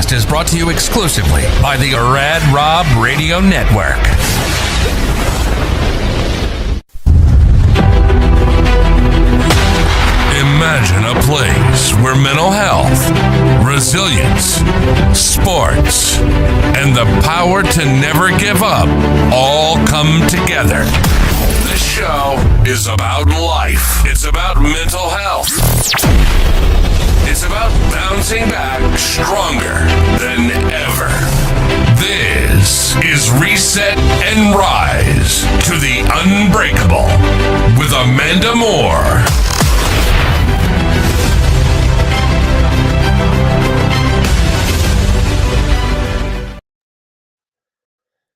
podcast is brought to you exclusively by the Rad Rob Radio Network. Imagine a place where mental health, resilience, sports, and the power to never give up all come together. This show is about life. It's about mental health. It's about bouncing back stronger than ever. This is Reset and Rise to the Unbreakable with Amanda Moore.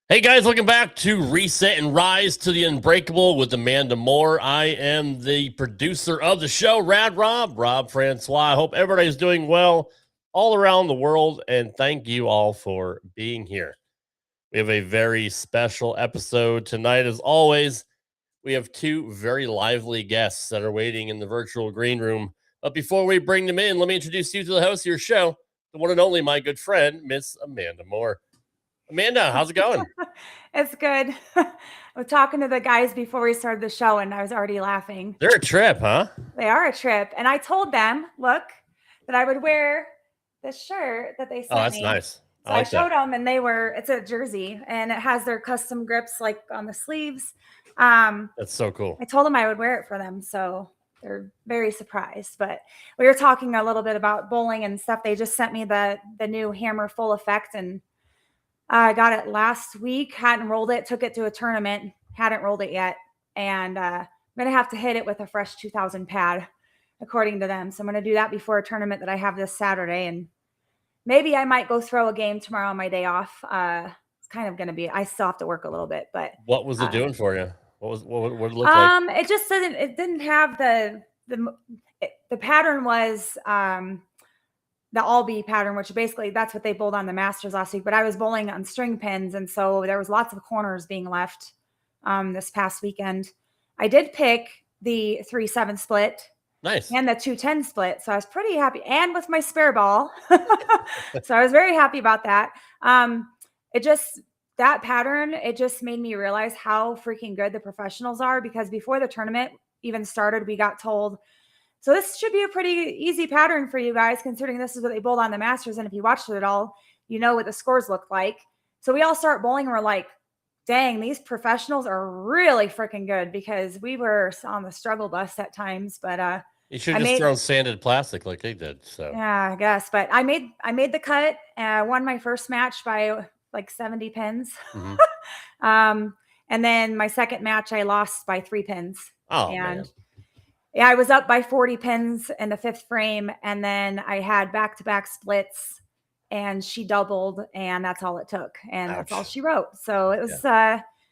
Hey guys, welcome back to Reset and Rise to the Unbreakable with Amanda Moore. I am the producer of the show, Rad Rob Francois. I hope everybody's doing well all around the world, and thank you all for being here. We have a very special episode tonight. As always, we have two very lively guests that are waiting in the virtual green room. But before we bring them in, let me introduce you to the host of your show, the one and only my good friend, Miss Amanda Moore. Amanda, how's it going? It's good. I was talking to the guys before we started the show, and I was already laughing. They're a trip, huh? They are a trip. And I told them, look, that I would wear this shirt that they sent me. Oh, that's nice. So I showed them, and it's a jersey, and it has their custom grips like on the sleeves. That's so cool. I told them I would wear it for them, so they're very surprised. But we were talking a little bit about bowling and stuff. They just sent me the new Hammer Full Effect, and I got it last week, hadn't rolled it, took it to a tournament, hadn't rolled it yet. And I'm going to have to hit it with a fresh 2000 pad, according to them. So I'm going to do that before a tournament that I have this Saturday. And maybe I might go throw a game tomorrow on my day off. It's kind of going to be, I still have to work a little bit, but. What was it doing for you? What did it look like? It just didn't have the pattern was, the Albee pattern, which basically that's what they bowled on the Masters last week. But I was bowling on string pins, and so there was lots of corners being left this past weekend. I did pick the 3-7 split, nice, and the 2-10 split, so I was pretty happy. And with my spare ball, so I was very happy about that. That pattern, it just made me realize how freaking good the professionals are, because before the tournament even started, we got told, so this should be a pretty easy pattern for you guys, considering this is what they bowled on the Masters. And if you watched it at all, you know what the scores look like. So we all start bowling and we're like, dang, these professionals are really freaking good, because we were on the struggle bus at times. But you should have just thrown sanded plastic like they did. So yeah, I guess. But I made the cut. Won my first match by like 70 pins. Mm-hmm. And then my second match, I lost by 3 pins. Oh, man. Yeah, I was up by 40 pins in the 5th frame, and then I had back-to-back splits, and she doubled, and that's all it took, and Ouch. That's all she wrote. So it was,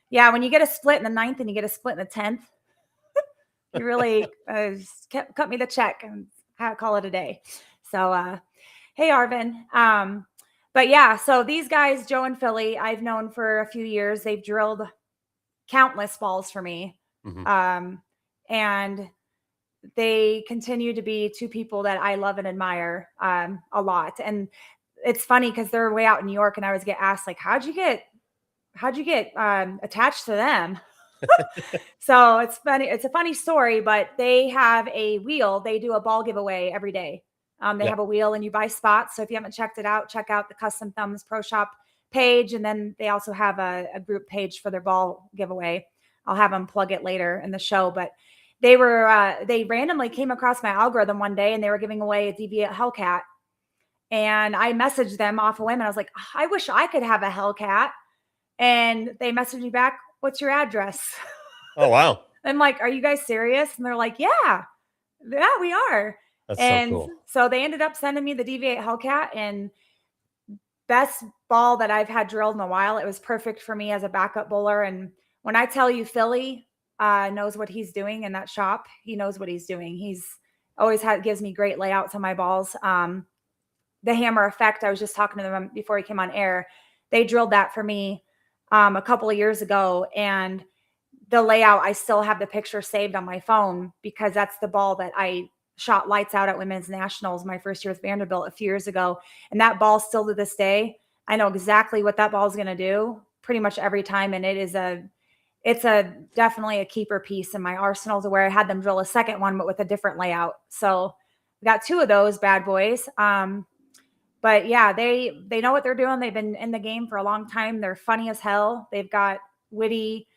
when you get a split in the 9th and you get a split in the 10th, you really cut me the check and call it a day. So, hey, Arvin. But yeah, so these guys, Joe and Philly, I've known for a few years. They've drilled countless balls for me, and they continue to be two people that I love and admire a lot. And it's funny because they're way out in New York, and I always get asked, like, how'd you get attached to them? So it's funny. It's a funny story, but they have a wheel. They do a ball giveaway every day. They have a wheel, and you buy spots. So if you haven't checked it out, check out the Custom Thumbz Pro Shop page. And then they also have a group page for their ball giveaway. I'll have them plug it later in the show, but they randomly came across my algorithm one day, and they were giving away a Deviate Hellcat. And I messaged them off a whim, and I was like, I wish I could have a Hellcat. And they messaged me back, what's your address? Oh, wow. I'm like, are you guys serious? And they're like, yeah, we are. That's and so cool. So they ended up sending me the Deviate Hellcat, and best ball that I've had drilled in a while. It was perfect for me as a backup bowler. And when I tell you Philly knows what he's doing in that shop, he knows what he's doing. He's always gives me great layouts on my balls. The Hammer Effect, I was just talking to them before he came on air. They drilled that for me a couple of years ago, and the layout, I still have the picture saved on my phone, because that's the ball that I shot lights out at women's nationals my first year with Vanderbilt a few years ago. And that ball still to this day, I know exactly what that ball is going to do pretty much every time. And it's definitely a keeper piece in my arsenal, to where I had them drill a second one, but with a different layout. So we got 2 of those bad boys. But yeah, they know what they're doing. They've been in the game for a long time. They're funny as hell. They've got witty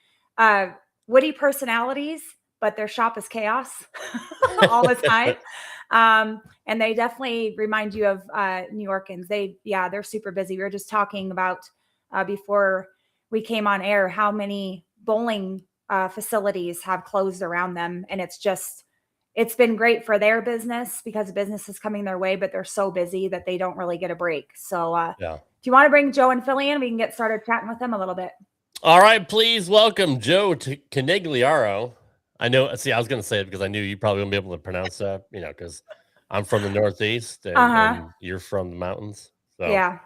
personalities, but their shop is chaos all the time. And they definitely remind you of New Yorkans. They're super busy. We were just talking about before we came on air how many bowling facilities have closed around them, and it's been great for their business because business is coming their way, but they're so busy that they don't really get a break. So if you want to bring Joe and Philly in, we can get started chatting with them a little bit. All right, please welcome Joe to Conigliaro. I know. See, I was going to say it because I knew you probably wouldn't be able to pronounce that, because I'm from the Northeast and you're from the mountains. So yeah.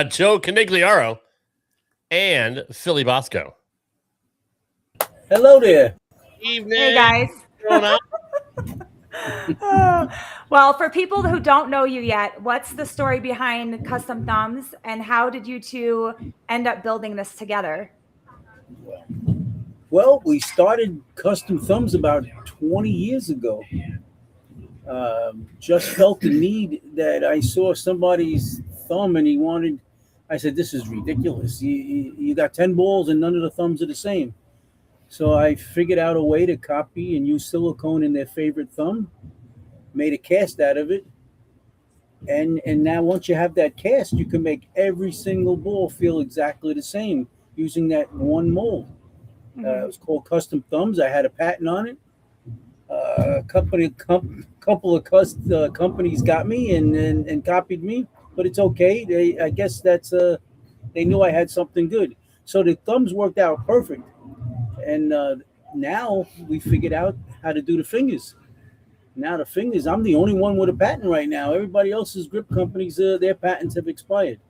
Joe Conigliaro and Philly Bosco. Hello there. Evening. Hey guys. Well, for people who don't know you yet, what's the story behind Custom Thumbz, and how did you two end up building this together? Well, we started Custom Thumbz about 20 years ago. Just felt the need that I saw somebody's thumb and I said, this is ridiculous. You got 10 balls and none of the thumbs are the same. So I figured out a way to copy and use silicone in their favorite thumb, made a cast out of it. And now once you have that cast, you can make every single ball feel exactly the same using that one mold. It was called Custom Thumbz. I had a patent on it. A couple of companies got me and copied me, but it's okay. I guess they knew I had something good. So the thumbs worked out perfect. And now we figured out how to do the fingers. Now the fingers, I'm the only one with a patent right now. Everybody else's grip companies, their patents have expired.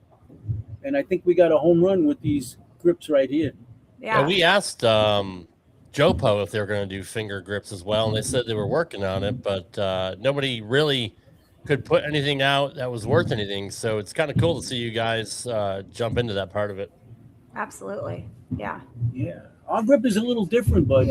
And I think we got a home run with these grips right here. Yeah. We asked Jopo if they were going to do finger grips as well, and they said they were working on it, but nobody really could put anything out that was worth anything. So it's kind of cool to see you guys jump into that part of it. Absolutely. Yeah. Yeah. Our grip is a little different, but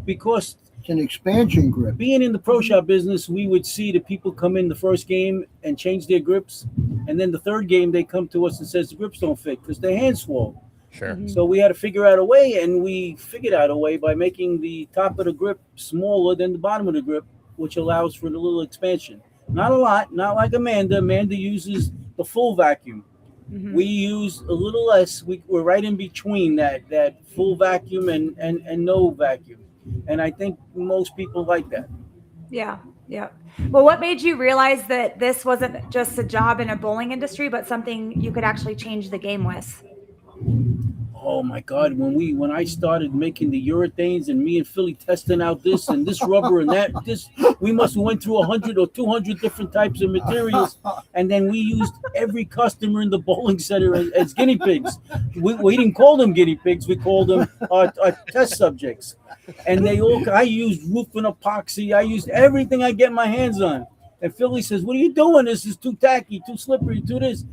because it's an expansion grip. Being in the pro shop business, we would see the people come in the first game and change their grips. And then the third game, they come to us and says the grips don't fit because their hands swell. Sure. So we had to figure out a way, and we figured out a way by making the top of the grip smaller than the bottom of the grip, which allows for a little expansion. Not a lot, not like Amanda. Amanda uses the full vacuum. We use a little less. We're right in between that full vacuum and no vacuum. And I think most people like that. Yeah. Yeah. Well, what made you realize that this wasn't just a job in a bowling industry, but something you could actually change the game with? Oh my God! When I started making the urethanes and me and Philly testing out this and this rubber and that, we must have went through 100 or 200 different types of materials, and then we used every customer in the bowling center as guinea pigs. We didn't call them guinea pigs; we called them our test subjects. And I used roofing epoxy. I used everything I get my hands on. And Philly says, "What are you doing? This is too tacky, too slippery, too this."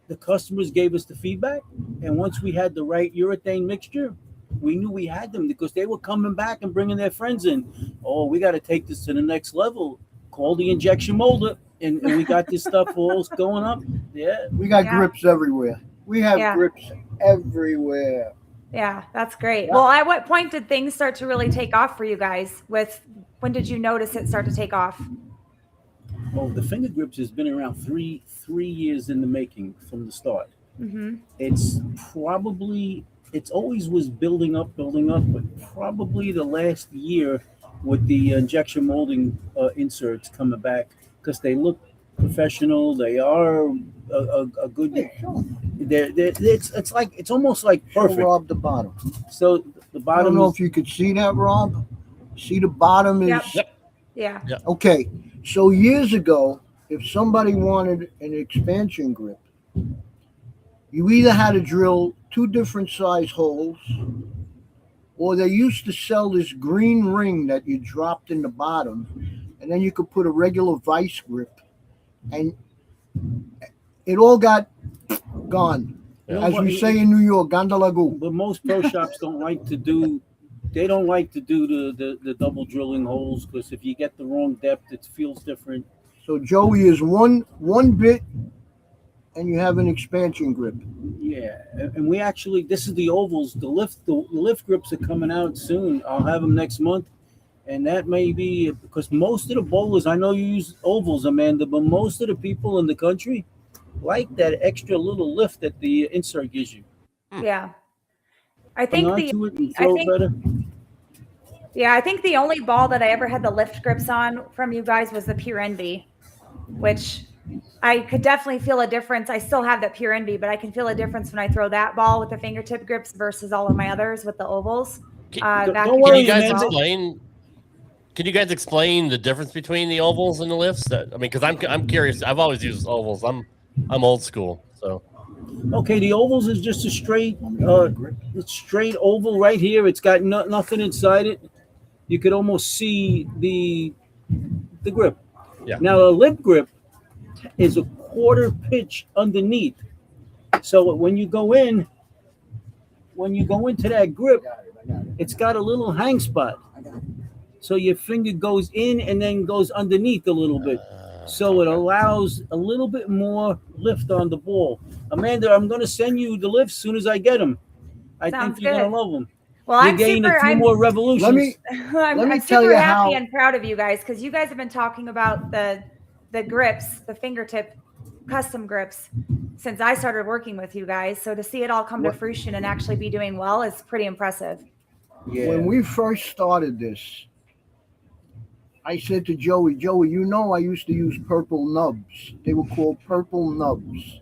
The customers gave us the feedback, and once we had the right urethane mixture, we knew we had them because they were coming back and bringing their friends in. Oh, we got to take this to the next level. Call the injection molder, and we got this stuff all going up. Yeah, we got grips everywhere. We have grips everywhere. Yeah, that's great. Yeah. Well, at what point did things start to really take off for you guys? When did you notice it start to take off? Oh, the finger grips has been around three years in the making from the start. It's always was building up, but probably the last year with the injection molding inserts coming back because they look professional. They are a good. It's almost like perfect. Show Rob the bottom. So the bottom. I don't know if you could see that, Rob. See the bottom is. Yep. Yeah. Okay. So years ago, if somebody wanted an expansion grip, you either had to drill 2 different size holes, or they used to sell this green ring that you dropped in the bottom, and then you could put a regular vice grip, and it all got gone. Yeah. As we say in New York, gandalagu. But most pro shops don't like to do. They don't like to do the double drilling holes because if you get the wrong depth, it feels different. So Joey is one bit, and you have an expansion grip. Yeah, and we actually, this is the ovals. The lift grips are coming out soon. I'll have them next month, and that may be because most of the bowlers, I know you use ovals, Amanda, but most of the people in the country like that extra little lift that the insert gives you. Yeah. I think Onto it and throw better. Yeah, I think the only ball that I ever had the lift grips on from you guys was the Pure Envy, which I could definitely feel a difference. I still have that Pure Envy, but I can feel a difference when I throw that ball with the fingertip grips versus all of my others with the ovals. Don't Can worry, you guys Amanda. explain? Can you guys explain the difference between the ovals and the lifts? I mean, because I'm curious. I've always used ovals. I'm old school, so. Okay, the ovals is just a straight oval right here. It's got nothing inside it. You could almost see the grip. Yeah. Now a lip grip is a quarter pitch underneath. So when you go into that grip, it's got a little hang spot. So your finger goes in and then goes underneath a little bit. So it allows a little bit more lift on the ball. Amanda, I'm going to send you the lifts as soon as I get them. I Sounds think you're going good. to love them. Well, You're getting a few more revolutions. Let me I'm tell super you happy how- and proud of you guys because you guys have been talking about the grips, the fingertip custom grips since I started working with you guys. So to see it all come to fruition and actually be doing well is pretty impressive. Yeah. When we first started this, I said to Joey, you know I used to use purple nubs. They were called purple nubs.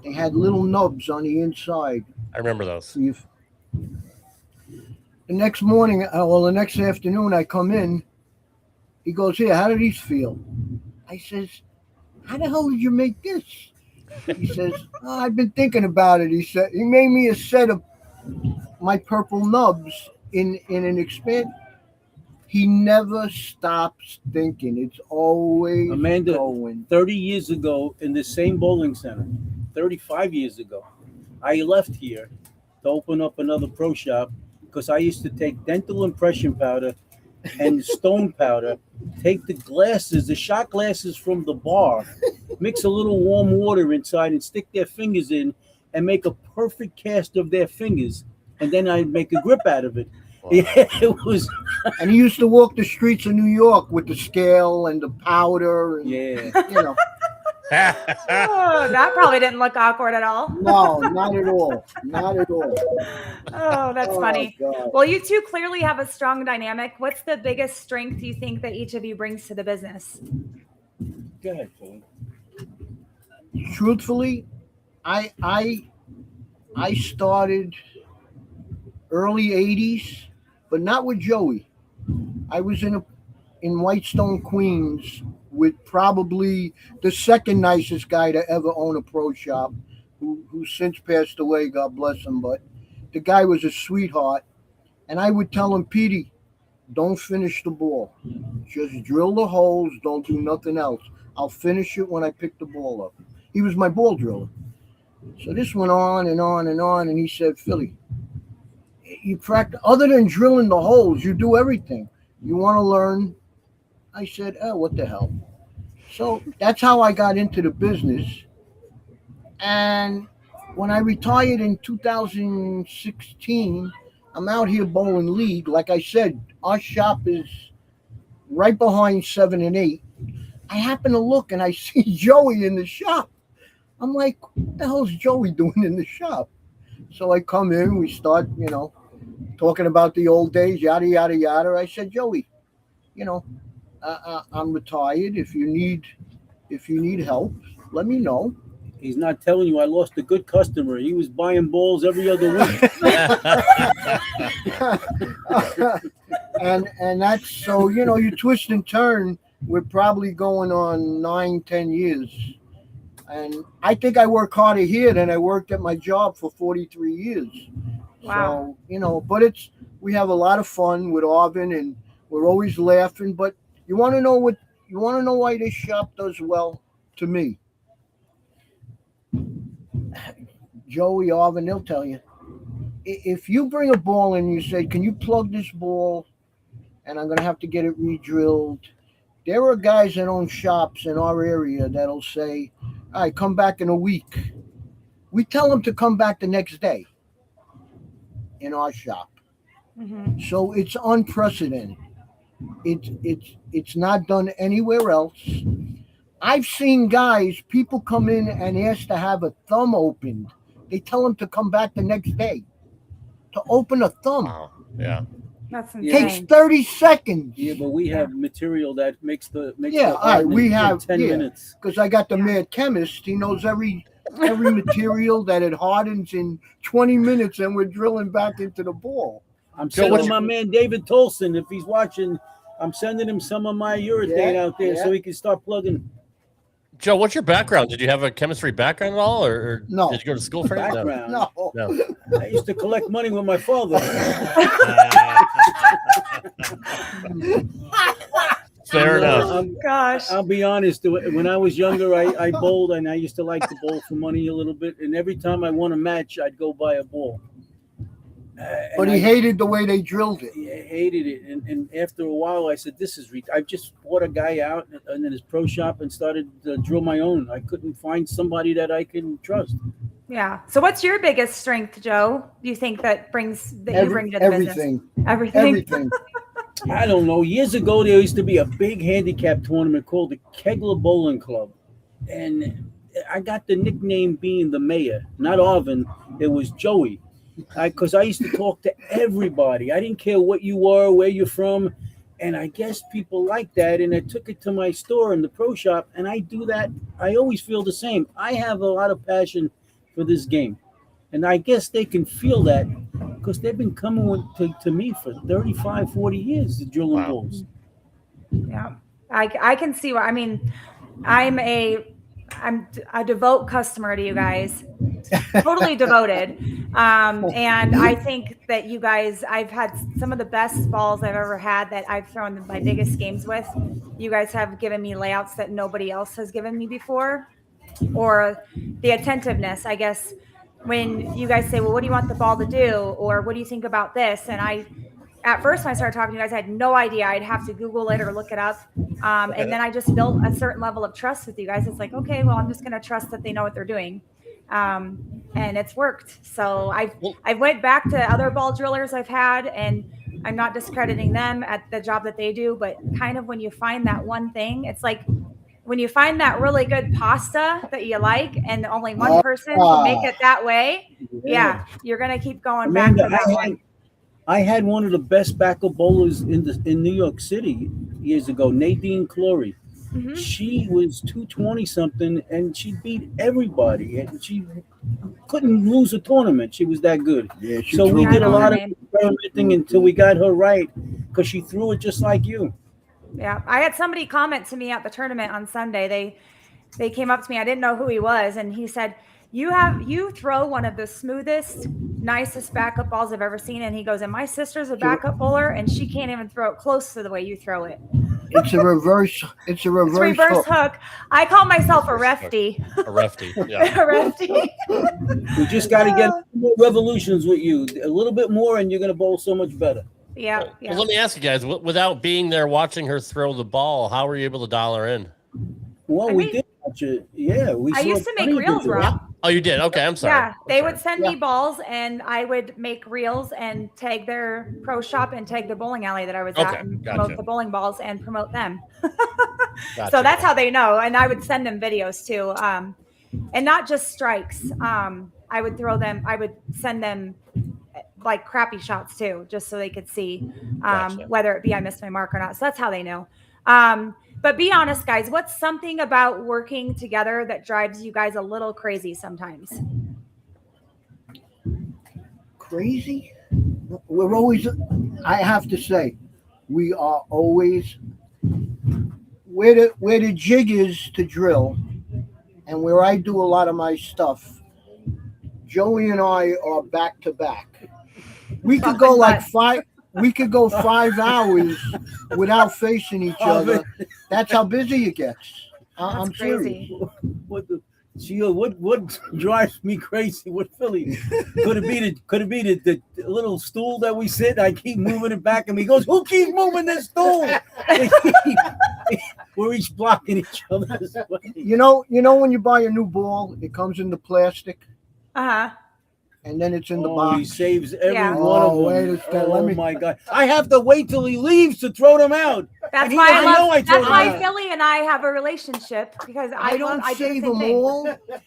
They had little nubs on the inside. I remember those. So the next morning, the next afternoon, I come in. He goes, "Here, how do these feel?" I says, "How the hell did you make this?" He says, "Oh, I've been thinking about it." He said, he made me a set of my purple nubs in an expand. He never stops thinking. It's always Amanda, going. 30 years ago in the same bowling center, 35 years ago, I left here to open up another pro shop because I used to take dental impression powder and stone powder, take the glasses, the shot glasses from the bar, mix a little warm water inside and stick their fingers in and make a perfect cast of their fingers. And then I'd make a grip out of it. Wow. Yeah, it was. And he used to walk the streets of New York with the scale and the powder. And, Yeah. You know. Oh, that probably didn't look awkward at all. No, not at all. Not at all. Oh, that's funny. God. Well, you two clearly have a strong dynamic. What's the biggest strength you think that each of you brings to the business? Go ahead, Phil. Truthfully, I started early 80s, but not with Joey. I was in Whitestone, Queens, with probably the second nicest guy to ever own a pro shop, who since passed away, God bless him. But the guy was a sweetheart. And I would tell him, Petey, don't finish the ball. Just drill the holes. Don't do nothing else. I'll finish it when I pick the ball up. He was my ball driller. So this went on and on and on. And he said, Philly, you practice, other than drilling the holes, you do everything. You want to learn? I said, oh, what the hell? So that's how I got into the business. And when I retired in 2016, I'm out here bowling league. Like I said, our shop is right behind 7 and 8. I happen to look and I see Joey in the shop. I'm like, what the hell's Joey doing in the shop? So I come in, we start, talking about the old days, yada, yada, yada. I said, Joey, I'm retired. If you need help, let me know. He's not telling you I lost a good customer. He was buying balls every other week. and that's so, you twist and turn. We're probably going on 9-10 years. And I think I work harder here than I worked at my job for 43 years. Wow. So, but we have a lot of fun with Arvin and we're always laughing. But you want to know You want to know why this shop does well to me? Joey, Arvin, they'll tell you. If you bring a ball and you say, can you plug this ball? And I'm going to have to get it re-drilled. There are guys that own shops in our area that'll say, all right, come back in a week. We tell them to come back the next day in our shop. Mm-hmm. So it's unprecedented. It's not done anywhere else. I've seen guys, people come in and ask to have a thumb opened. They tell them to come back the next day to open a thumb. Wow. Yeah. That's It takes insane. 30 seconds. Yeah, but we have material that makes the Yeah, all right, we have 10 minutes. Because I got the mad chemist. He knows every material that it hardens in 20 minutes, and we're drilling back into the ball. I'm Joe, sending my man David Tolson, if he's watching, I'm sending him some of my urethane out there so he can start plugging. Joe, what's your background? Did you have a chemistry background at all, or No. did you go to school for it? Background. No. No. I used to collect money with my father. Fair enough. Gosh. I'll be honest. When I was younger, I bowled, and I used to like to bowl for money a little bit. And every time I won a match, I'd go buy a ball. But he hated the way they drilled it. I hated it. And after a while, I said, "This is." I just bought a guy out in his pro shop and started to drill my own. I couldn't find somebody that I can trust. Yeah. So what's your biggest strength, Joe? Do you think that you bring to the Everything. business? Everything. Everything. I don't know. Years ago, there used to be a big handicap tournament called the Kegler Bowling Club. And I got the nickname being the mayor, not Arvin. It was Joey. Because I used to talk to everybody. I didn't care what you were, where you're from. And I guess people like that. And I took it to my store in the pro shop. And I do that. I always feel the same. I have a lot of passion for this game. And I guess they can feel that because they've been coming to me for 35, 40 years, drilling balls. Yeah. I can see what, I mean, I'm a devout customer to you guys. Totally devoted. And I think that you guys, I've had some of the best balls I've ever had that I've thrown my biggest games with. You guys have given me layouts that nobody else has given me before, or the attentiveness, I guess, when you guys say, well, what do you want the ball to do? Or what do you think about this? And at first when I started talking to you guys, I had no idea. I'd have to Google it or look it up. And then I just built a certain level of trust with you guys. It's like, okay, well, I'm just going to trust that they know what they're doing. And it's worked. So I went back to other ball drillers I've had, and I'm not discrediting them at the job that they do, but kind of when you find that one thing, it's like when you find that really good pasta that you like and only one person can make it that way. Yeah. You're going to keep going Amanda, back to that one. I had one of the best backup bowlers in New York City years ago, Nadine Clory. Mm-hmm. She was 220 something, and she beat everybody, and she couldn't lose a tournament. She was that good. Yeah, so we did a lot of name. experimenting until we got her right, because she threw it just like you. Yeah. I had somebody comment to me at the tournament on Sunday. They came up to me. I didn't know who he was. And he said, you throw one of the smoothest, nicest backup balls I've ever seen. And he goes, and my sister's a backup bowler, and she can't even throw it close to the way you throw it. It's a reverse hook. I call myself a refty. A refty. Yeah. A refty. We just got to get more revolutions with you, a little bit more, and you're going to bowl so much better. Yeah. Well, let me ask you guys, without being there watching her throw the ball, how were you able to dial her in? Well, we did watch it. Yeah, I used to make reels, Rob. Oh, you did? Okay, I'm sorry. Yeah, they would send me balls, and I would make reels and tag their pro shop and tag the bowling alley that I was at, and promote the bowling balls and promote them. So that's how they know. And I would send them videos too, and not just strikes. I would send them like crappy shots too, just so they could see whether it be I missed my mark or not. So that's how they know. But be honest, guys, what's something about working together that drives you guys a little crazy sometimes? Crazy? We're always, I have to say, we are always, where the jig is to drill and where I do a lot of my stuff, Joey and I are back to back. We could go like we could go 5 hours without facing each other. That's how busy it gets. I'm serious. What drives me crazy with Philly? Could it be the little stool that we sit? I keep moving it back, and he goes, "Who keeps moving this stool?" We're each blocking each other's way. You know when you buy a new ball, it comes in the plastic. And then it's in the box. He saves every Yeah. one of them. Wait a second, let me- my God! I have to wait till he leaves to throw them out. That's And he why doesn't know I that's told him why that. Philly and I have a relationship because I don't do the save same them thing. all. but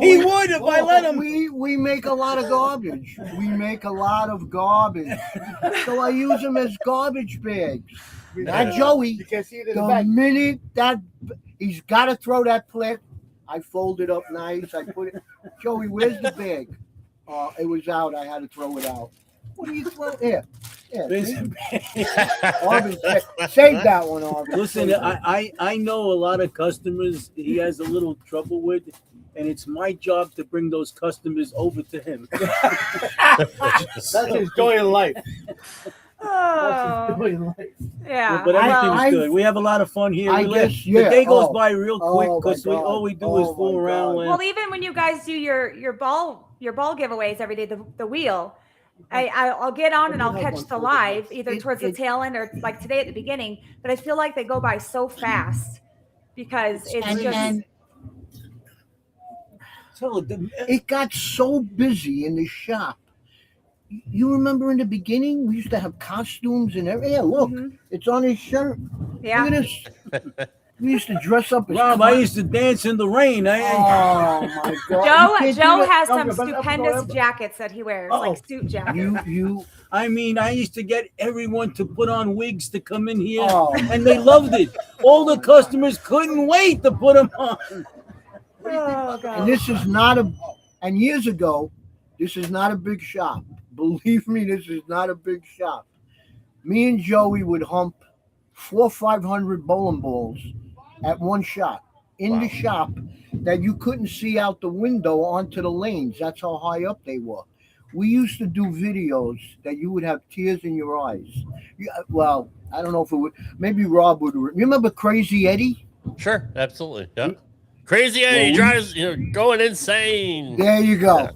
He would if I let him. We make a lot of garbage. We make a lot of garbage. So I use them as garbage bags. Not Joey. You can see it in the The back. minute that he's got to throw that plate, I fold it up nice. I put it. Joey, where's the bag? It was out. I had to throw it out. What are you throwing? Here. Listen, Arvin, save that one, Arvin. Listen, I know a lot of customers he has a little trouble with, and it's my job to bring those customers over to him. That's his joy in life. That's his Oh, joy in life. yeah. But everything's I- good. We have a lot of fun here. I We guess, the yeah. day goes Oh. by real quick Oh, my because God. all we do is Oh, fool my around. God. Well, even when you guys do your ball giveaways every day, the wheel, I'll get on and I'll catch the live either towards the tail end or like today at the beginning. But I feel like they go by so fast because it's just. It got so busy in the shop. You remember in the beginning, we used to have costumes and everything. Yeah, look, it's on his shirt. Yeah. Look at this. We used to dress up as Rob, I used to dance in the rain. Oh my God! You can't Joe do that. has No, some but- stupendous jackets that he wears, like suit jackets. You. I mean, I used to get everyone to put on wigs to come in here, Oh. and they loved it. All the customers couldn't wait to put them on. Oh And God. this is not a. And years ago, this is not a big shop. Believe me, this is not a big shop. Me and Joey would hump 400 or 500 bowling balls at one shot in the shop that you couldn't see out the window onto the lanes. That's how high up they were. We used to do videos that you would have tears in your eyes. Well, I don't know if it would. Maybe Rob would. You remember Crazy Eddie? Sure, absolutely. Yeah. Crazy Eddie drives, going insane. There you go.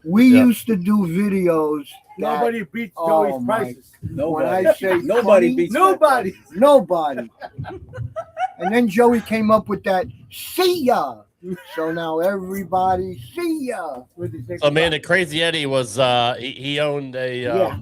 We used to do videos. that- Nobody beats Oh, Joey's my- prices. When I say Nobody funny, beats Nobody. Nobody. And then Joey came up with that, see ya. So now everybody, see ya. So, Amanda, Crazy Eddie was he owned a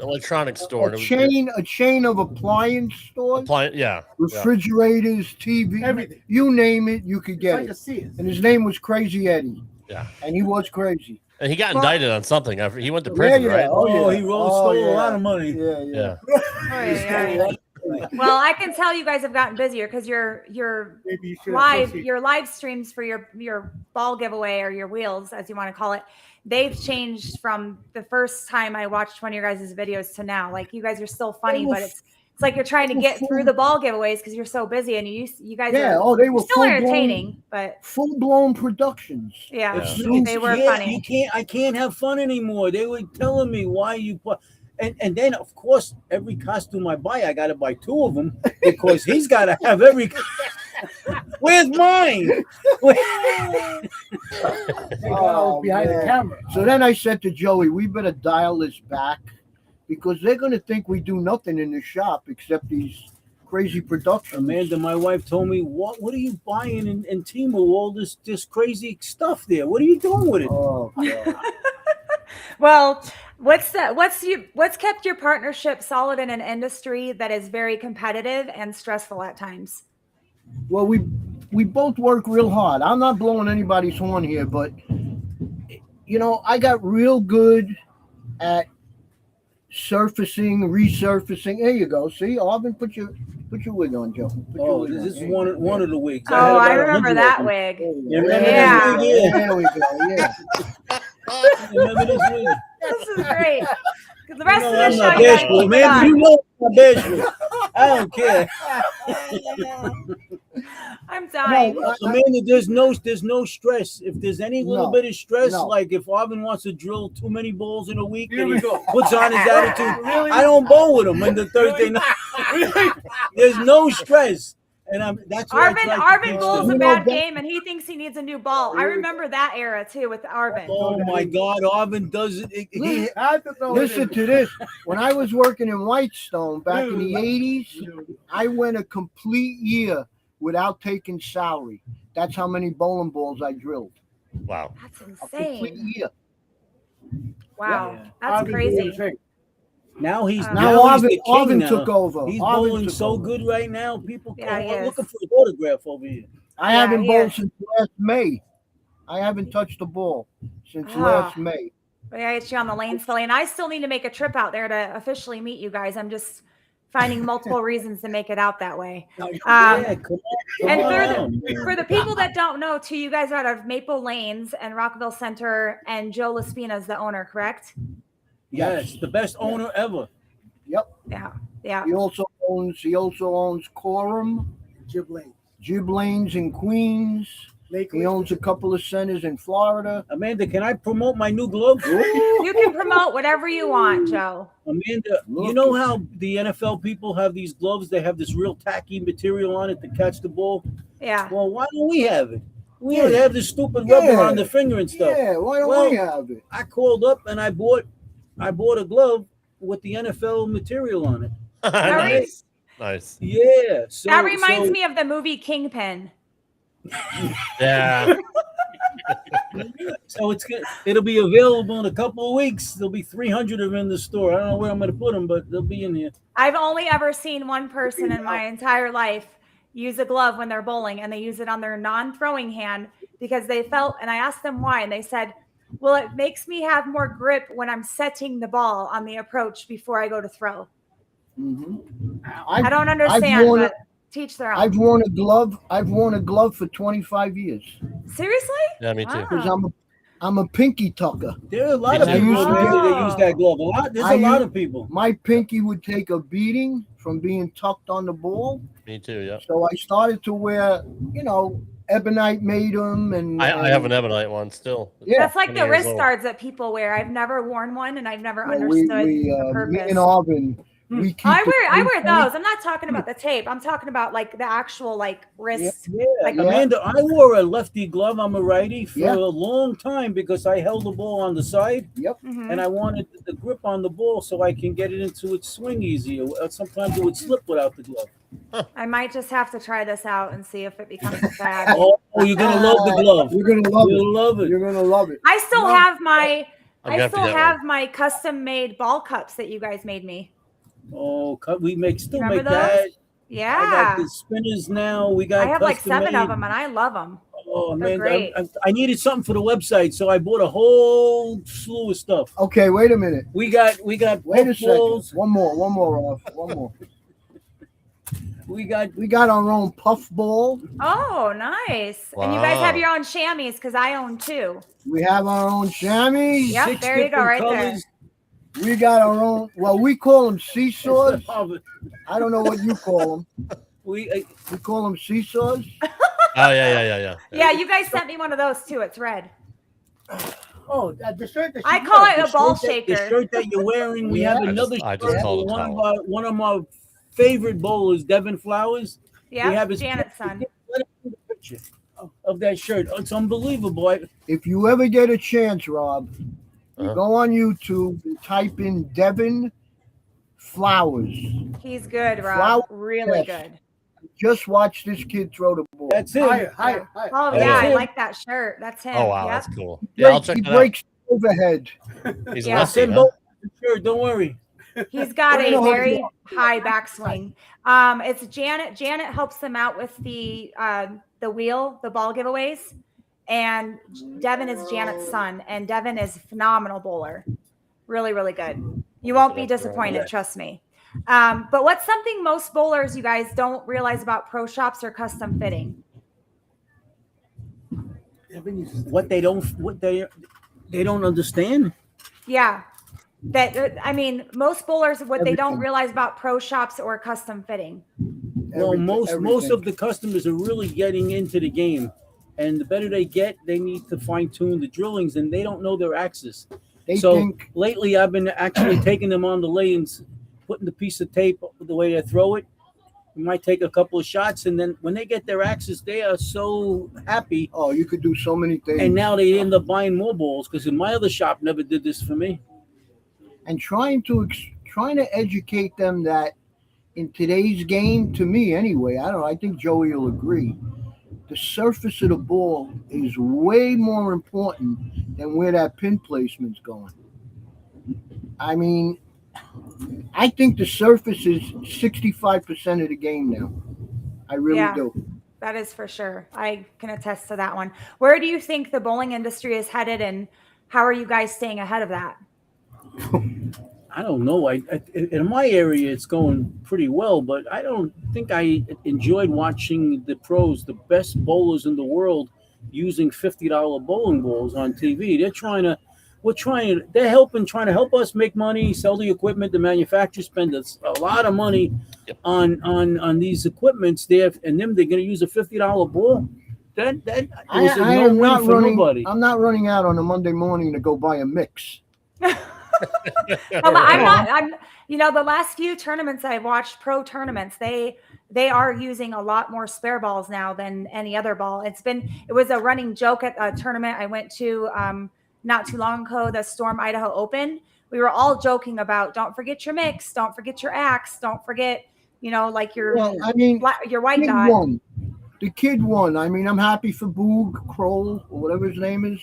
electronics store. A chain of appliance stores, Yeah. refrigerators, TV, Everything. you name it, you could It's get like a it. Sears. And his name was Crazy Eddie. Yeah. And he was crazy. And he got indicted on something. He went to prison, Yeah, yeah. right? Oh, he stole a lot of money. Yeah. Yeah. Oh, well, I can tell you guys have gotten busier because your Maybe you should live streams for your ball giveaway or your wheels, as you want to call it, they've changed from the first time I watched one of your guys' videos to now. Like, you guys are still funny, but it's like you're trying to get through the ball giveaways because you're so busy, and you guys are they were still entertaining, but full-blown productions. yeah, It's- they were yeah, funny. I can't have fun anymore. They were telling me why you put, and then of course every costume I buy, I got to buy 2 of them because he's got to have every. Where's mine? behind the camera. So then I said to Joey, we better dial this back because they're going to think we do nothing in the shop except these crazy productions. Amanda, my wife told me, what are you buying in Temu? All this crazy stuff there. What are you doing with it? Oh, God. Well, what's kept your partnership solid in an industry that is very competitive and stressful at times? Well, we both work real hard. I'm not blowing anybody's horn here, but I got real good at resurfacing. There you go. See, Arvin, put your wig on, Joe. Put your wig This on. is one of the wigs. Oh, had I about remember 100 that of them. wig. You remember Yeah. that wig? There we go. Yeah. You remember this wig? This is great. 'Cause the rest of the I'm show, not you gotta bashful, keep it man. on. You know I'm not bashful. I don't care. I'm dying. No, Amanda, there's no stress. If there's any little bit of stress, no. like if Arvin wants to drill too many balls in a week Here and we he go. puts on his attitude, Really? I don't bowl with him on the Thursday night. Really? There's no stress. And that's what Arvin bowls a You know, bad that- game and he thinks he needs a new ball. I remember that era too with Arvin. Oh my God, Arvin does it. He, Listen to this. When I was working in Whitestone back in the 80s, I went a complete year without taking salary. That's how many bowling balls I drilled. Wow. That's A complete insane. year. Wow. Yeah. That's crazy. now he's Now now he's Arvin, the king Arvin now. took over. He's Arvin bowling took so over. good right now. People Yeah, he are is. looking for his autograph over here. I Yeah, haven't he bowled is. since last May. I haven't touched the ball since Ah. last May. But I get you on the lane, Philly, and I still need to make a trip out there to officially meet you guys. I'm just finding multiple reasons to make it out that way. Yeah, come on. And come on. for the people that don't know, too, you guys are out of Maple Lanes and Rockville Centre, and Joe Laspina is the owner, correct? Yes, the best owner ever. Yep. Yeah, yeah. He also owns Coram, Jib Lanes in Queens. He owns a couple of centers in Florida. Amanda, can I promote my new gloves? You can promote whatever you want, Joe. Amanda, you know how the NFL people have these gloves? They have this real tacky material on it to catch the ball. Yeah. Well, why don't we have it? We Yeah. have this stupid rubber Yeah. on the finger and stuff. Yeah, why don't Well, we have it? I called up and I bought a glove with the NFL material on it. Nice. Nice. Yeah. So, That reminds me of the movie Kingpin. Yeah. So it'll be available in a couple of weeks. There'll be 300 of them in the store. I don't know where I'm going to put them, but they'll be in here. I've only ever seen one person in my entire life use a glove when they're bowling, and they use it on their non-throwing hand because they felt, and I asked them why, and they said, well, it makes me have more grip when I'm setting the ball on the approach before I go to throw. I don't understand, worn but teach their own. I've worn a glove. I've worn a glove for 25 years Seriously? Yeah, me too. because Wow. I'm a pinky tucker. There are a lot of I people used to that use that glove. There's I a lot used- of people. My pinky would take a beating from being tucked on the ball, Me too. Yeah. so I started to wear, ebonite made them, and I have an ebonite one still. Yeah. That's like 20 the years wrist old. guards that people wear. I've never worn one, and I've never Well, understood the me purpose. and Arvin, we keep. I it wear those. I'm not talking about the tape. I'm talking about like the actual like wrist. Yeah, Like- Amanda, I wore a lefty glove. I'm a righty for Yeah. a long time because I held the ball on the side Mhm. and I wanted the grip on the ball so I can get it into its swing easier. Sometimes it would slip without the glove. I might just have to try this out and see if it becomes a fad. Oh, you're gonna love the glove. You're gonna love You'll it. love it. You're gonna love it. I still No. have my I'm gonna I have to still get have my custom made ball cups that you guys made me. Oh, we still Remember make those? that. I Yeah. got the spinners now. We got. I have like custom 7 of made. them and I love them. Oh They're man, great. I needed something for the website, so I bought a whole slew of stuff. Okay, wait a minute. We got Wait a puff second. balls. One more off. One more. We got We got our own puff ball. Oh, nice. And you guys have Wow. your own chamois because I own 2. We have our own chamois. Yep, 6 there you go, different right there. colors. We got our own. Well, we call them seesaws. I don't know what you call them. We We call them seesaws. Oh yeah. Yeah, you guys sent me one of those too. It's red. Oh, the shirt. That I she call wore. it a ball the shaker. shirt that you're wearing. We have Yeah. another I just shirt. call it towel. One of my favorite bowlers, Devin Flowers. Yeah, we have his Janet's son. Let us see the picture of that shirt. It's unbelievable. If you ever get a chance, Rob, you Uh-huh. go on YouTube and type in Devin Flowers. He's good, Rob. Flower- Really yes. good. Just watch this kid throw the ball. That's it. Hi. Oh That's yeah, I him. like that shirt. That's him. Oh wow, Yep. that's cool. Yeah, I'll check He that out. breaks overhead. He's Yeah. lefty, Send huh? both the shirt. Don't worry. He's got I a don't know how to very do high backswing. It's Janet. Janet helps them out with the wheel, the ball giveaways, and Devin is Janet's son, and Devin is a phenomenal bowler. Really, really good. You won't be disappointed, trust me. But what's something most bowlers, you guys, don't realize about pro shops or custom fitting? What they don't understand. Yeah. That I mean, most bowlers, what they don't Everything. realize about pro shops or custom fitting. Well, most everything. of the customers are really getting into the game, and the better they get, they need to fine tune the drillings, and they don't know their axis. They So think lately, I've been actually taking them on the lay-ins, putting the piece of tape the way they throw it. We might take a couple of shots, and then when they get their axis, they are so happy. oh, you could do so many things. And now they end up buying more balls because in my other shop never did this for me. And trying to educate them that in today's game, to me anyway, I don't know, I think Joey will agree, the surface of the ball is way more important than where that pin placement's going. I mean, I think the surface is 65% of the game now. I really Yeah. do. That is for sure. I can attest to that one. Where do you think the bowling industry is headed, and how are you guys staying ahead of that? I don't know. In my area, it's going pretty well, but I don't think I enjoyed watching the pros, the best bowlers in the world, using $50 bowling balls on TV. They're trying to help us make money, sell the equipment. The manufacturers spend a lot of money on these equipments there, and then they're going to use a $50 ball. That is a no-win for nobody. I'm not running out on a Monday morning to go buy a mix. I'm the last few tournaments I've watched, pro tournaments, they are using a lot more spare balls now than any other ball. It was a running joke at a tournament I went to not too long ago, the Storm Idaho Open. We were all joking about, don't forget your mix, don't forget your axe, don't forget, like your white dot. The kid won. I mean, I'm happy for Boog, Kroll, or whatever his name is,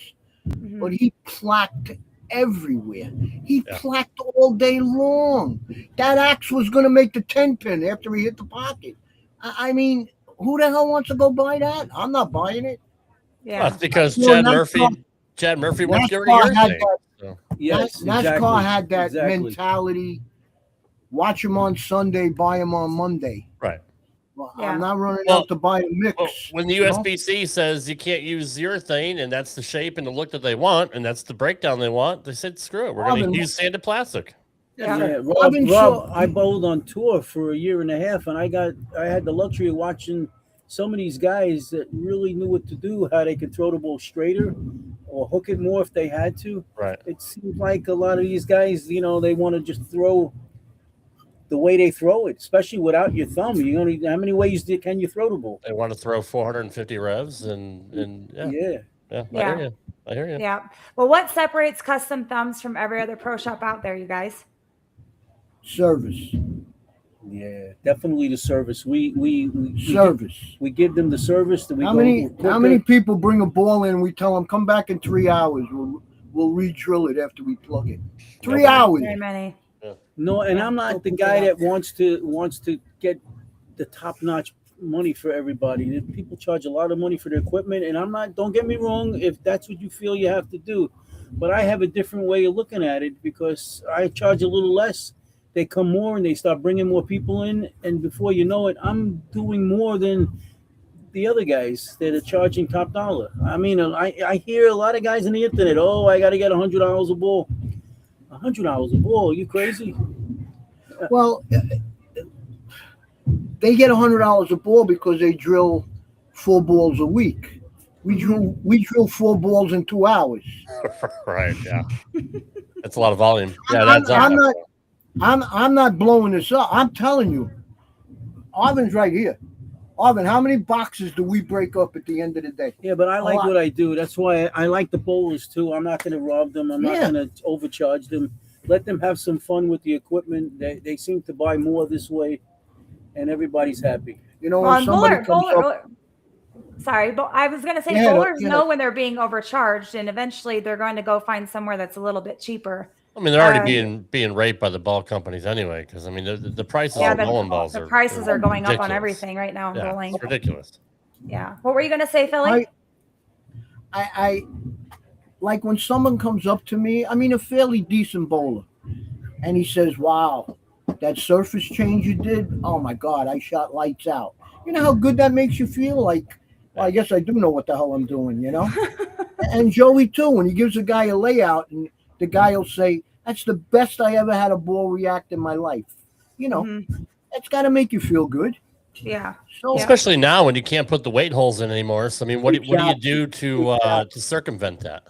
but he placked everywhere. He placked all day long. That axe was going to make the 10 pin after he hit the pocket. I mean, who the hell wants to go buy that? I'm not buying it. Yeah, well, because Chad Murphy wants to get rid of your thing. Yes, NASCAR had that exactly. mentality. Watch him on Sunday, buy him on Monday. Right. Well, Yeah. I'm not running out to buy a mix. Well, when the USBC says you can't use urethane, and that's the shape and the look that they want, and that's the breakdown they want, they said, screw it. We're going to use sanded plastic. Yeah. Rob, I bowled on tour for a year and a half, and I had the luxury of watching some of these guys that really knew what to do, how they could throw the ball straighter or hook it more if they had to. Right. It seems like a lot of these guys, they want to just throw the way they throw it, especially without your thumb. How many ways can you throw the ball? They want to throw 450 revs and Yeah. I hear you. Yeah. Well, what separates Custom Thumbz from every other pro shop out there, you guys? Service. Yeah, definitely the service. We Service. we give them the service that we How many people bring a ball in and we tell them, come back in 3 hours. We'll re-drill it after we plug it. 3 hours. Very many. No, and I'm not the guy that wants to get the top-notch money for everybody. People charge a lot of money for their equipment, and I'm not. Don't get me wrong, if that's what you feel you have to do, but I have a different way of looking at it because I charge a little less. They come more and they start bringing more people in, and before you know it, I'm doing more than the other guys that are charging top dollar. I mean, I hear a lot of guys on the internet. Oh, I got to get $100 a ball. $100 a ball? Are you crazy? Well, they get $100 a ball because they drill 4 balls a week. We drill 4 balls in 2 hours. Right. Yeah. That's a lot of volume. Yeah, that's I'm not blowing this up. I'm telling you, Arvin's right here. Arvin, how many boxes do we break up at the end of the day? Yeah, but I like what I do. That's why I like the bowlers too. I'm not going to rob them. I'm not going to overcharge them. Let them have some fun with the equipment. They seem to buy more this way, and everybody's happy. When somebody comes up, sorry, but I was going to say bowlers know when they're being overcharged, and eventually they're going to go find somewhere that's a little bit cheaper. I mean, they're already being raped by the ball companies anyway, because I mean, the prices of bowling balls the prices are going ridiculous. up on everything right now in bowling. It's ridiculous. Yeah. What were you going to say, Philly? I like when someone comes up to me, I mean, a fairly decent bowler, and he says, wow, that surface change you did, oh my God, I shot lights out. You know how good that makes you feel? Like, well, I guess I do know what the hell I'm doing, And Joey too, when he gives a guy a layout and the guy will say, that's the best I ever had a ball react in my life. That's got to make you feel good. Yeah. So Yeah. Especially now when you can't put the weight holes in anymore. So I mean, what do you do to circumvent that?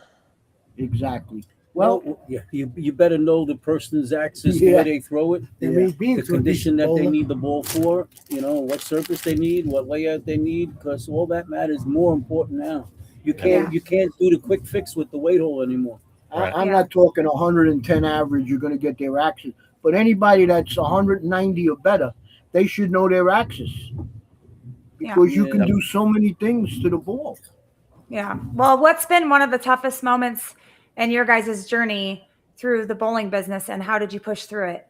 exactly. Well, yeah, you better know the person's access, Yeah. where they throw it, They may be the into a condition decent that they bowler. need the ball for, what surface they need, what layout they need, because all that matters more important now. You can't do the quick fix with the weight hole anymore. Right. I'm Yeah. not talking 110 average. You're going to get their axis, but anybody that's 190 or better, they should know their axis because you can Yeah. do so many things to the ball. Yeah. Well, what's been one of the toughest moments in your guys' journey through the bowling business, and how did you push through it?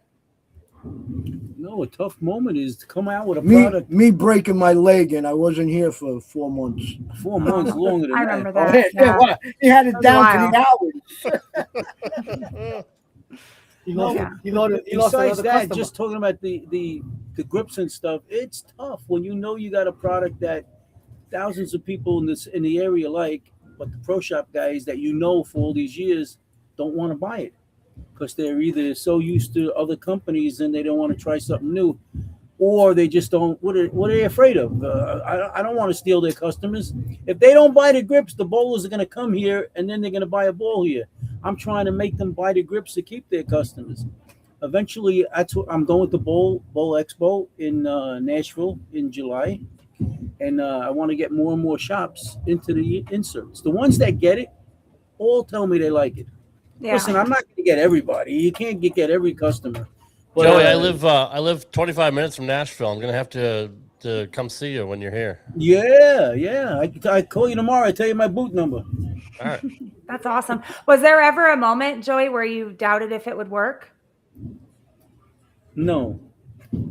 A tough moment is to come out with a Me, product me breaking my leg, and I wasn't here for 4 months. 4 months longer than I that. remember Oh, that. Yeah. he had it That's down to the hours. He No, lost, Yeah. he lost Besides another that, customer. just talking about the grips and stuff, it's tough when you got a product that thousands of people in the area like, but the pro shop guys that for all these years don't want to buy it because they're either so used to other companies and they don't want to try something new, or they just don't. What are they afraid of? I don't want to steal their customers. If they don't buy the grips, the bowlers are going to come here and then they're going to buy a ball here. I'm trying to make them buy the grips to keep their customers. Eventually, that's what I'm going to Bowl Expo in Nashville in July, and I want to get more and more shops into the inserts. The ones that get it all tell me they like it. Yeah. Listen, I'm not going to get everybody. You can't get every customer. But, Joey, I live 25 minutes from Nashville. I'm gonna have to come see you when you're here. Yeah. I call you tomorrow. I tell you my boot number. All right. That's awesome. Was there ever a moment, Joey, where you doubted if it would work? No,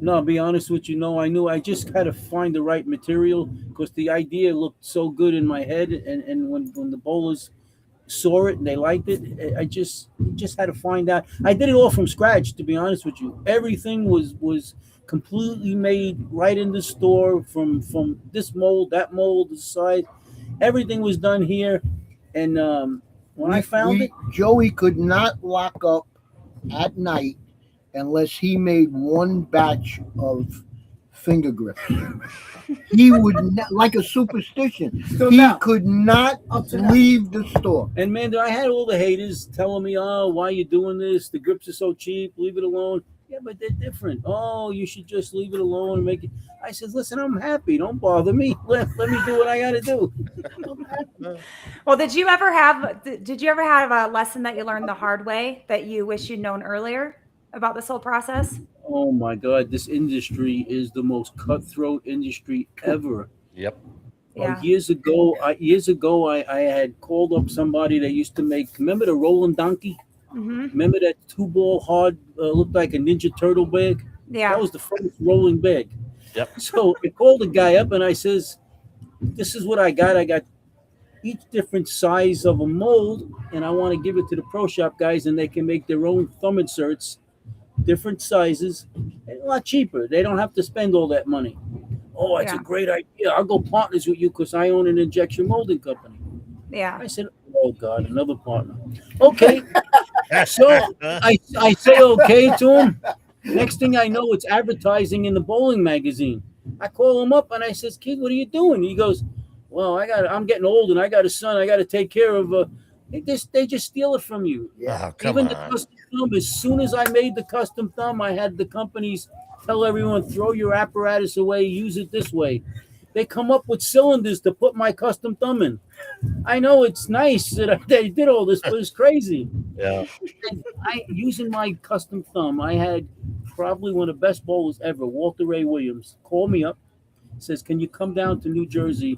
I'll be honest with you. No, I knew I just had to find the right material because the idea looked so good in my head. And when the bowlers saw it and they liked it, I just had to find out. I did it all from scratch, to be honest with you. Everything was completely made right in the store from this mold, that mold, the size. Everything was done here. And when I found it, Joey could not lock up at night unless he made one batch of finger grips. He would not, like a superstition. Still He now. could not Up to now. leave the store. and man, I had all the haters telling me, "Oh, why are you doing this? The grips are so cheap. Leave it alone." Yeah, but they're different. Oh, you should just leave it alone and make it. I said, "Listen, I'm happy. Don't bother me. Let me do what I got to do." Well, did you ever have a lesson that you learned the hard way that you wish you'd known earlier about this whole process? Oh my God, this industry is the most cutthroat industry ever. Yep. Yeah. Years ago, I had called up somebody that used to make. Remember the rolling donkey? Mm-hmm. Remember that 2-ball hard looked like a Ninja Turtle bag? Yeah. That was the first rolling bag. Yep. So I called the guy up and I says, "This is what I got. I got each different size of a mold, and I want to give it to the pro shop guys, and they can make their own thumb inserts, different sizes, and a lot cheaper. They don't have to spend all that money." Oh, it's Yeah. a great idea. I'll go partners with you because I own an injection molding company. Yeah. I said, "Oh God, another partner." Okay. So I say okay to him. Next thing I know, it's advertising in the bowling magazine. I call him up and I says, "Kid, what are you doing?" He goes, "Well, I'm getting old and I got a son. I got to take care of." They just steal it from you. Oh, come Even the on. custom thumb. As soon as I made the custom thumb, I had the companies tell everyone, "Throw your apparatus away. Use it this way." They come up with cylinders to put my custom thumb in. I know it's nice that they did all this, but it's crazy. Yeah. Using my custom thumb, I had probably one of the best bowlers ever, Walter Ray Williams, call me up, says, "Can you come down to New Jersey?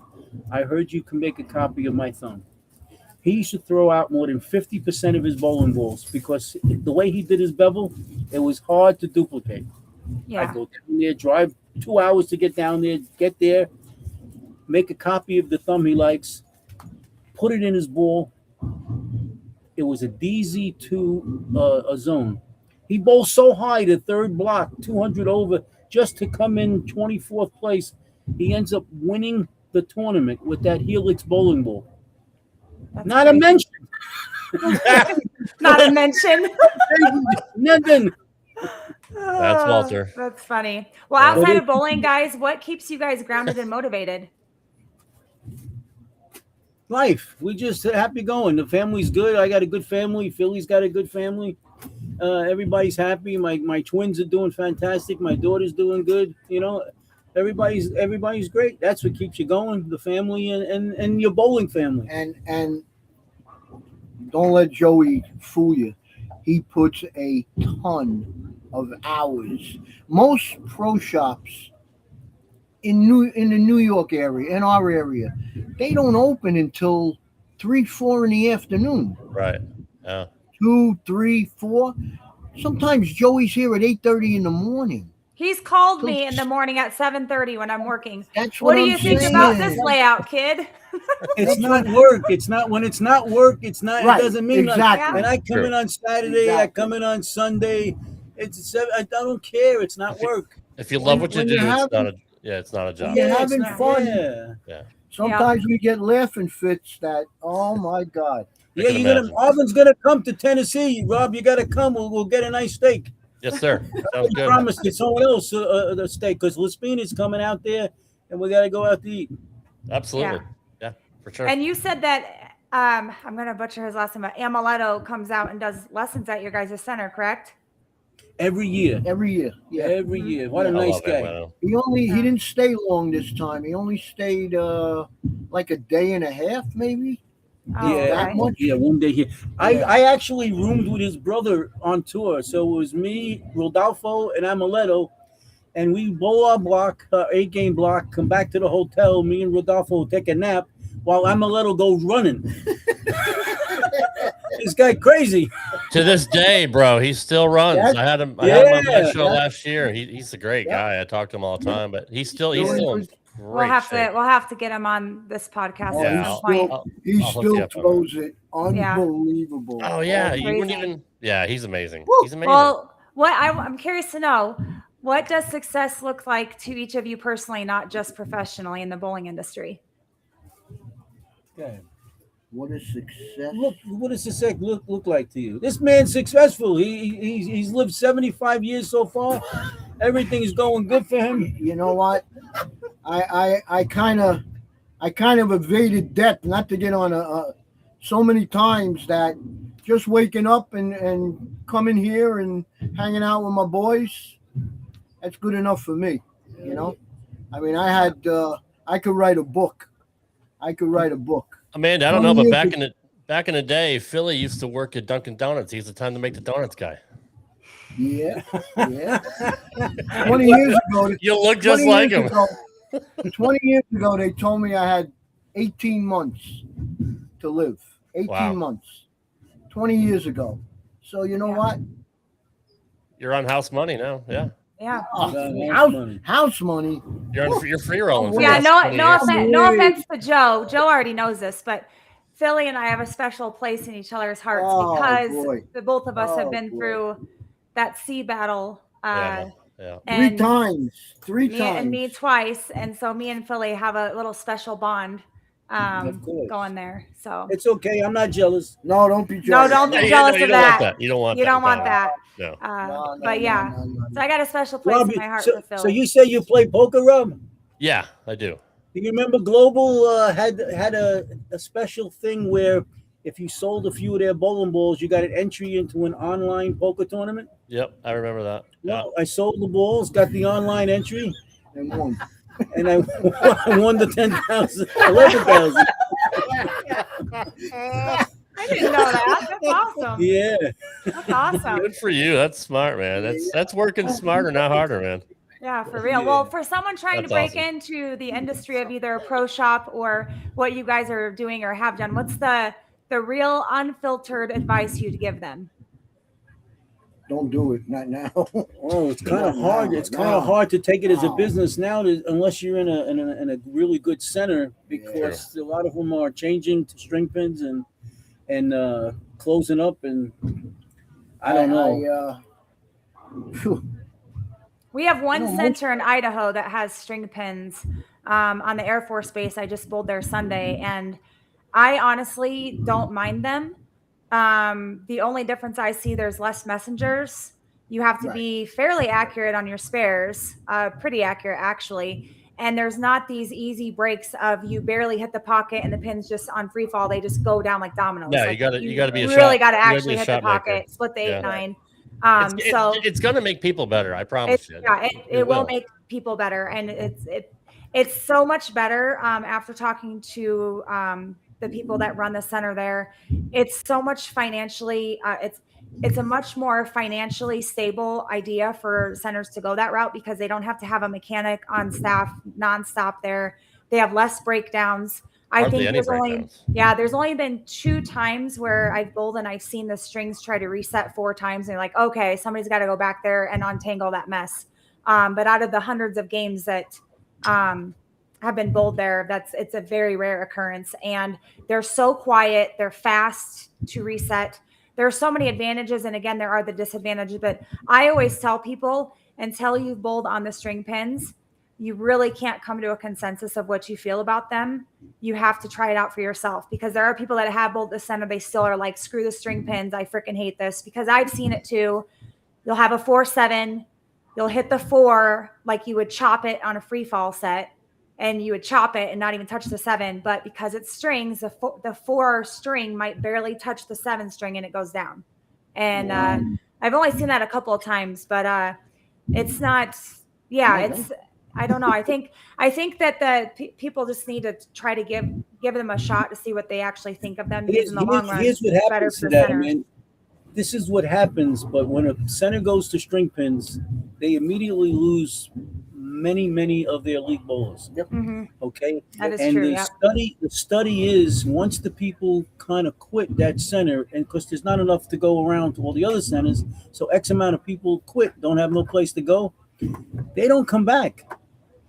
I heard you can make a copy of my thumb." He used to throw out more than 50% of his bowling balls because the way he did his bevel, it was hard to duplicate. I Yeah. go down there, drive 2 hours to get down there, get there, make a copy of the thumb he likes, put it in his ball. It was a DZ2 a zone. He bowled so high the third block, 200 over, just to come in 24th place. He ends up winning the tournament with that Helix bowling ball. That's Not a crazy. mention. Not a mention. Nothing. That's Walter. That's funny. Well, Yeah. outside of bowling, guys, what keeps you guys grounded and motivated? Life. We just happy going. The family's good. I got a good family. Philly's got a good family. Everybody's happy. My twins are doing fantastic. My daughter's doing good. You know, everybody's great. That's what keeps you going. The family and your bowling family. And don't let Joey fool you. He puts a ton of hours. Most pro shops in the New York area, in our area, they don't open until 3, 4 in the afternoon. Right. Yeah. 2, 3, 4. Sometimes Joey's here at 8:30 in the morning. He's called me in the morning at 7:30 when I'm working. That's What do I'm you think saying. about this layout, kid? It's not work. It's not when it's not work. It's not. Right, It doesn't mean exactly. nothing. And I come in on Saturday. I come in on Sunday. I don't care. It's not work. If you love what you When do, you're it's not a job. You're it's having not- fun. Yeah. Sometimes we get laughing fits that, oh my God. Yeah, can you're gonna. imagine. Marvin's gonna come to Tennessee. Rob, you gotta come. We'll get a nice steak. Yes, sir. Sounds I good. promised you someone else the steak because Laspina's coming out there, and we gotta go out to eat. Absolutely. Yeah, for sure. And you said that I'm gonna butcher his last name, but Amaletto comes out and does lessons at your guys' center, correct? Every year. Every year. Yeah. Every year. What a I nice love guy. Atlanta. He didn't stay long this time. He only stayed like a day and a half, maybe. Oh, Yeah, that much? yeah, one day here. Yeah. I actually roomed with his brother on tour. So it was me, Rodolfo, and Amaletto, and we bowl our block, 8-game block, come back to the hotel. Me and Rodolfo take a nap while Amaletto goes running. This guy crazy. To this day, bro, he still runs. That's- I had him on my show that's- last year. He's a great guy. I talk to him all the time, but he's still in great We'll have shape. to get him on this podcast Oh, at Yeah, some I'll- point. He I'll hook you still up on throws it. Yeah. Unbelievable. Oh yeah, That's you wouldn't crazy. even. Yeah, he's amazing. Woo. He's amazing. Well, I'm curious to know, what does success look like to each of you personally, not just professionally in the bowling industry? Okay. What is success? Look, what does success look like to you? This man's successful. He's lived 75 years so far. Everything's going good for him. You know what? I kind of evaded death, not to get on so many times that just waking up and coming here and hanging out with my boys, that's good enough for me. You know, I mean, I could write a book. Amanda, I don't know, 20 but years back in the day, Philly used to work at Dunkin' Donuts. He's the time to make the donuts guy. Yeah. 20 years ago, You look just 20 like years him. ago- 20 years ago, they told me I had 18 months to live. 18 Wow. months. 20 years ago. So you know what? You're on house money now. Yeah, Yeah. Oh, house money. house money. you're free rolling. for the Yeah, last no 20 years. offense to Joe. Joe already knows this, but Philly and I have a special place in each other's hearts Oh, because boy. the both of us have Oh, been boy. through that sea battle. Yeah. And Three times. me and me twice. And so me and Philly have a little special bond Of course. going there. So It's okay. I'm not jealous. No, don't be no, jealous. don't be Yeah, jealous you of don't want that. that. You don't want You that. don't want that. No. No, But yeah, no. so I got a special place Rob, in my heart so, for Philly. so you say you play poker, Rob? Yeah, I do. Do you remember Global had a special thing where if you sold a few of their bowling balls, you got an entry into an online poker tournament? Yep, I remember that. Yeah. Well, I sold the balls, got the online entry, And one. and I won the 10,000, 11,000. I didn't know that. That's awesome. Yeah. That's awesome. Good for you. That's smart, man. That's working smarter, not harder, man. Yeah, for real. Well, for someone trying That's to break awesome. into the industry of either a pro shop or what you guys are doing or have done, what's the real unfiltered advice you'd give them? Don't do it. Not now. Oh, it's kind of hard. It's kind of hard to take it as a business now, unless you're in a really good center, because a lot of them are changing to string pins and closing up, and I don't know. We have one center in Idaho that has string pins on the Air Force Base. I just bowled there Sunday, and I honestly don't mind them. The only difference I see, there's less messengers You have to Right. be fairly accurate on your spares, pretty accurate actually. And there's not these easy breaks of you barely hit the pocket and the pins just on free fall. They just go down like dominoes. Yeah, like you got to be a really shot. got to You gotta be actually a hit the shot maker. pocket, split the 8-9. It's, So it's going to make people better. I promise you. it will make people better. And it's so much better. After talking to the people that run the center there, it's so much financially, it's a much more financially stable idea for centers to go that route because they don't have to have a mechanic on staff nonstop there. They have less breakdowns. I think there's only been 2 times where I've bowled and I've seen the strings try to reset 4 times. And you're like, okay, somebody's got to go back there and untangle that mess. But out of the hundreds of games that have been bowled there, it's a very rare occurrence. And they're so quiet. They're fast to reset. There are so many advantages. And again, there are the disadvantages. But I always tell people, until you've bowled on the string pins, you really can't come to a consensus of what you feel about them. You have to try it out for yourself, because there are people that have bowled the center. They still are like, screw the string pins. I freaking hate this, because I've seen it too. You'll have a 4-7. You'll hit the 4 like you would chop it on a free fall set, and you would chop it and not even touch the 7. But because it's strings, the 4 string might barely touch the 7 string and it goes down. And I've only seen that a couple of times, but it's not. Yeah, it's. I don't know. I think that the people just need to try to give them a shot to see what they actually think of them. Because in the long run, here's what it's better happens for to that. centers. I mean, this is what happens. But when a center goes to string pins, they immediately lose many of their league bowlers. Yep. Mm-hmm. Okay. That is and true. The study is, once the people kind of quit that center, and because there's not enough to go around to all the other centers, so X amount of people quit, don't have no place to go, they don't come back.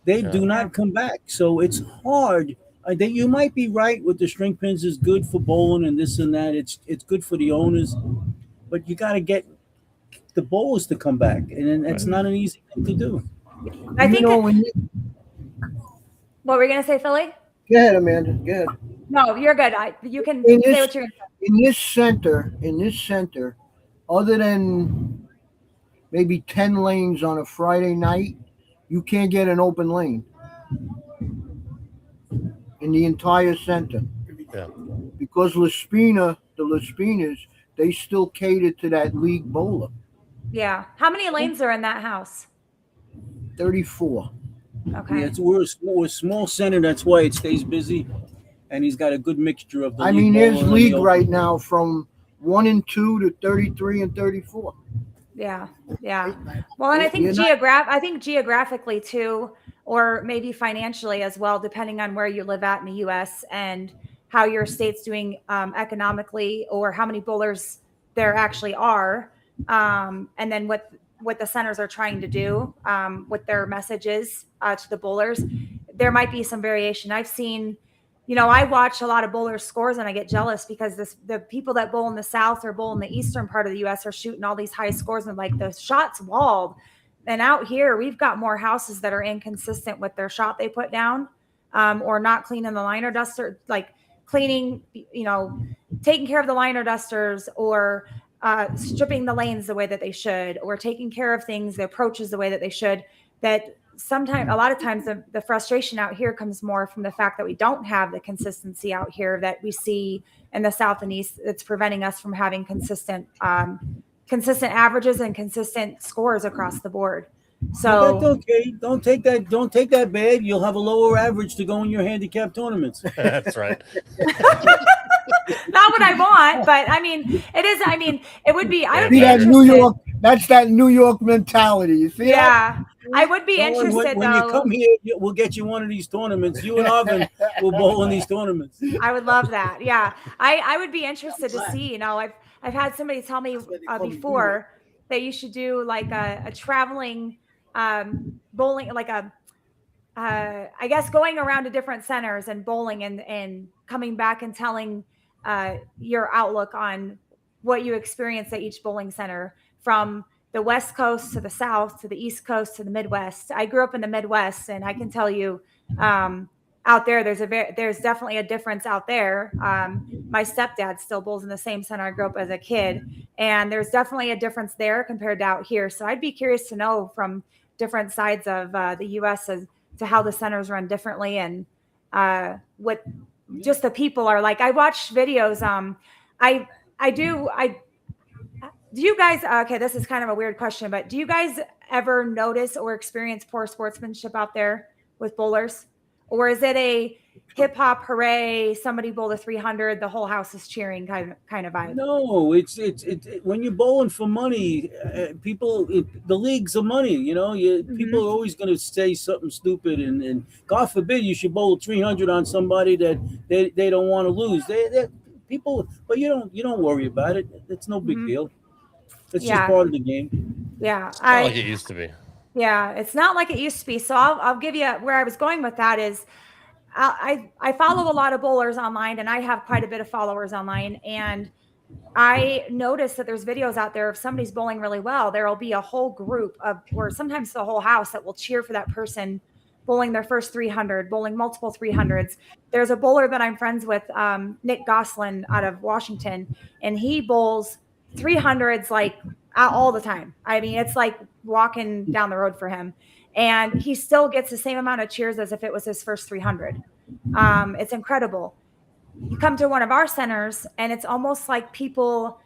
They do not come back. So it's hard. You might be right with the string pins is good for bowling and this and that. It's good for the owners, but you got to get the bowlers to come back, and it's not an easy thing to do. I think. What were you gonna say, Philly? Go ahead, Amanda. Go ahead. No, you're good. You can say what you're gonna say. In this center, other than maybe 10 lanes on a Friday night, you can't get an open lane in the entire center. Yeah. Because the Laspinas, they still cater to that league bowler. Yeah. How many lanes are in that house? 34. Okay. Yeah, we're a small center. That's why it stays busy, and he's got a good mixture of the. I mean, there's league right now from 1 and 2 to 33 and 34. Yeah. Well, and I think geographically too, or maybe financially as well, depending on where you live at in the U.S. and how your state's doing economically, or how many bowlers there actually are, and then what the centers are trying to do with their messages to the bowlers. There might be some variation. I've seen. I watch a lot of bowlers' scores and I get jealous, because the people that bowl in the South or bowl in the eastern part of the U.S. are shooting all these high scores, and like the shots walled. And out here, we've got more houses that are inconsistent with their shot they put down, or not cleaning the liner duster, like cleaning, taking care of the liner dusters, or stripping the lanes the way that they should, or taking care of things, the approaches the way that they should. That sometimes, a lot of times, the frustration out here comes more from the fact that we don't have the consistency out here that we see in the South and East. It's preventing us from having consistent averages and consistent scores across the board. So that's okay. Don't take that bad. You'll have a lower average to go in your handicap tournaments. That's right. Not what I want, but I mean, it is. I mean, it would be. I would See be that interested. New York. That's that New York mentality. You see that? I would be interested when though. you come here, we'll get you one of these tournaments. You and Arvin will bowl in these tournaments. I would love that. Yeah, I would be interested to see. I've had somebody tell me before that you should do like a traveling bowling, like I guess going around to different centers and bowling and coming back and telling your outlook on what you experienced at each bowling center, from the West Coast to the South to the East Coast to the Midwest. I grew up in the Midwest, and I can tell you, out out there, there's definitely a difference out there. My stepdad still bowls in the same center I grew up as a kid, and there's definitely a difference there compared to out here. So I'd be curious to know from different sides of the U.S. as to how the centers run differently and what just the people are like. I watch videos. Do you guys, okay, this is kind of a weird question, but do you guys ever notice or experience poor sportsmanship out there with bowlers? Or is it a hip hop hooray, somebody bowled a 300, the whole house is cheering kind of vibe? No, it's when you're bowling for money, the league's of money, you know, people are always going to say something stupid, and God forbid you should bowl 300 on somebody that they don't want to lose. People, but you don't worry about it. It's no big deal. It's just part of the game. Yeah. Like it used to be. Yeah, it's not like it used to be. So I'll give you where I was going with that is I follow a lot of bowlers online, and I have quite a bit of followers online. And I notice that there's videos out there if somebody's bowling really well, there will be a whole group or sometimes the whole house that will cheer for that person bowling their first 300, bowling multiple 300s. There's a bowler that I'm friends with, Nick Goslin out of Washington, and he bowls 300s like all the time. I mean, it's like walking down the road for him, and he still gets the same amount of cheers as if it was his first 300. It's incredible. You come to one of our centers and it's almost like people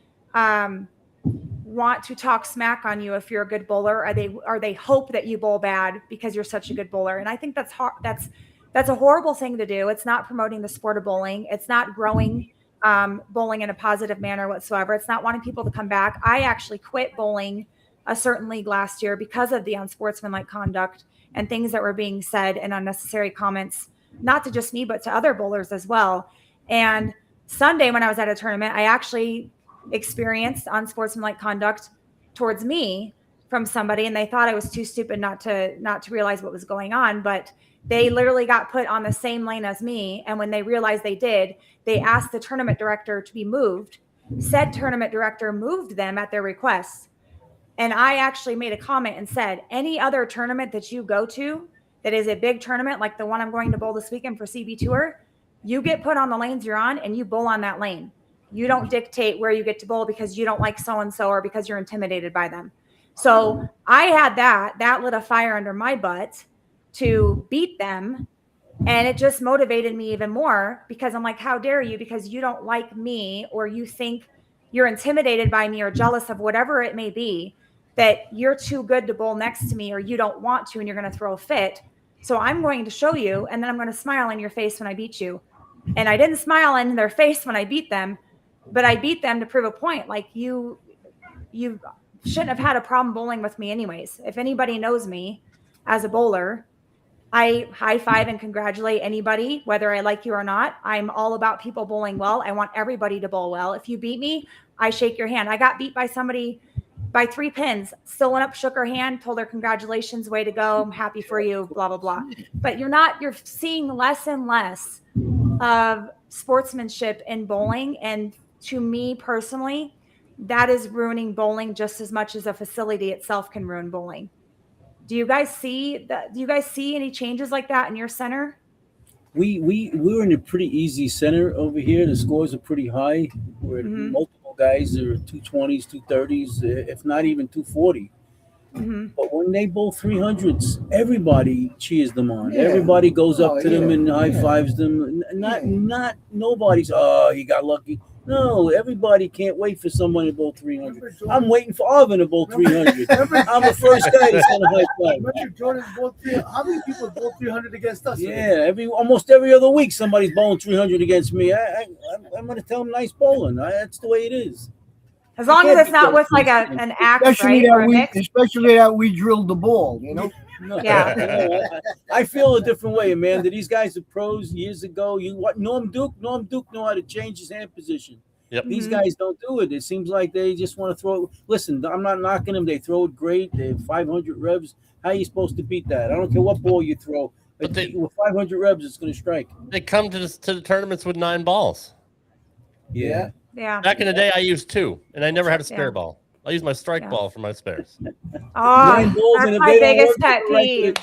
want to talk smack on you if you're a good bowler, or they hope that you bowl bad because you're such a good bowler. And I think that's a horrible thing to do. It's not promoting the sport of bowling. It's not growing bowling in a positive manner whatsoever. It's not wanting people to come back. I actually quit bowling a certain league last year because of the unsportsmanlike conduct and things that were being said and unnecessary comments, not to just me, but to other bowlers as well. And Sunday when I was at a tournament, I actually experienced unsportsmanlike conduct towards me from somebody, and they thought I was too stupid not to realize what was going on. But they literally got put on the same lane as me. And when they realized they did, they asked the tournament director to be moved. Said tournament director moved them at their request. And I actually made a comment and said, any other tournament that you go to that is a big tournament, like the one I'm going to bowl this weekend for CB Tour, you get put on the lanes you're on and you bowl on that lane. You don't dictate where you get to bowl because you don't like so-and-so or because you're intimidated by them. So I had that lit a fire under my butt to beat them. And it just motivated me even more because I'm like, how dare you? Because you don't like me, or you think you're intimidated by me or jealous of whatever it may be, that you're too good to bowl next to me, or you don't want to, and you're going to throw a fit. So I'm going to show you, and then I'm going to smile in your face when I beat you. And I didn't smile in their face when I beat them, but I beat them to prove a point. Like you shouldn't have had a problem bowling with me anyways. If anybody knows me as a bowler, I high five and congratulate anybody, whether I like you or not. I'm all about people bowling well. I want everybody to bowl well. If you beat me, I shake your hand. I got beat by somebody by 3 pins, still went up, shook her hand, told her congratulations, way to go. I'm happy for you, blah, blah, blah. But you're seeing less and less of sportsmanship in bowling. And to me personally, that is ruining bowling just as much as a facility itself can ruin bowling. Do you guys see that? Do you guys see any changes like that in your center? We're in a pretty easy center over here. The scores are pretty high. We're multiple guys are 220s, 230s, if not even 240. But when they bowl 300s, everybody cheers them on. Everybody goes up to them and high fives them. Not nobody's, oh, he got lucky. No, everybody can't wait for someone to bowl 300. I'm waiting for Arvin to bowl 300. I'm the first guy that's going to high five. Remember Jordan bowled 300? How many people bowled 300 against us? Yeah, almost every other week somebody's bowling 300 against me. I'm going to tell them nice bowling. That's the way it is. As long as it's not with like an axe, Especially right? especially that we drilled the ball, you know? Yeah. I feel a different way, Amanda. These guys are pros years ago. Norm Duke know how to change his hand position. Yep. These guys don't do it. It seems like they just want to throw it. Listen, I'm not knocking them. They throw it great. They have 500 revs. How are you supposed to beat that? I don't care what ball you throw. But with 500 revs, it's going to strike. They come to the tournaments with 9 balls. Yeah. Back in the day, I used 2, and I never had a spare ball. I used my strike ball for my spares. Oh, that's my biggest pet peeve.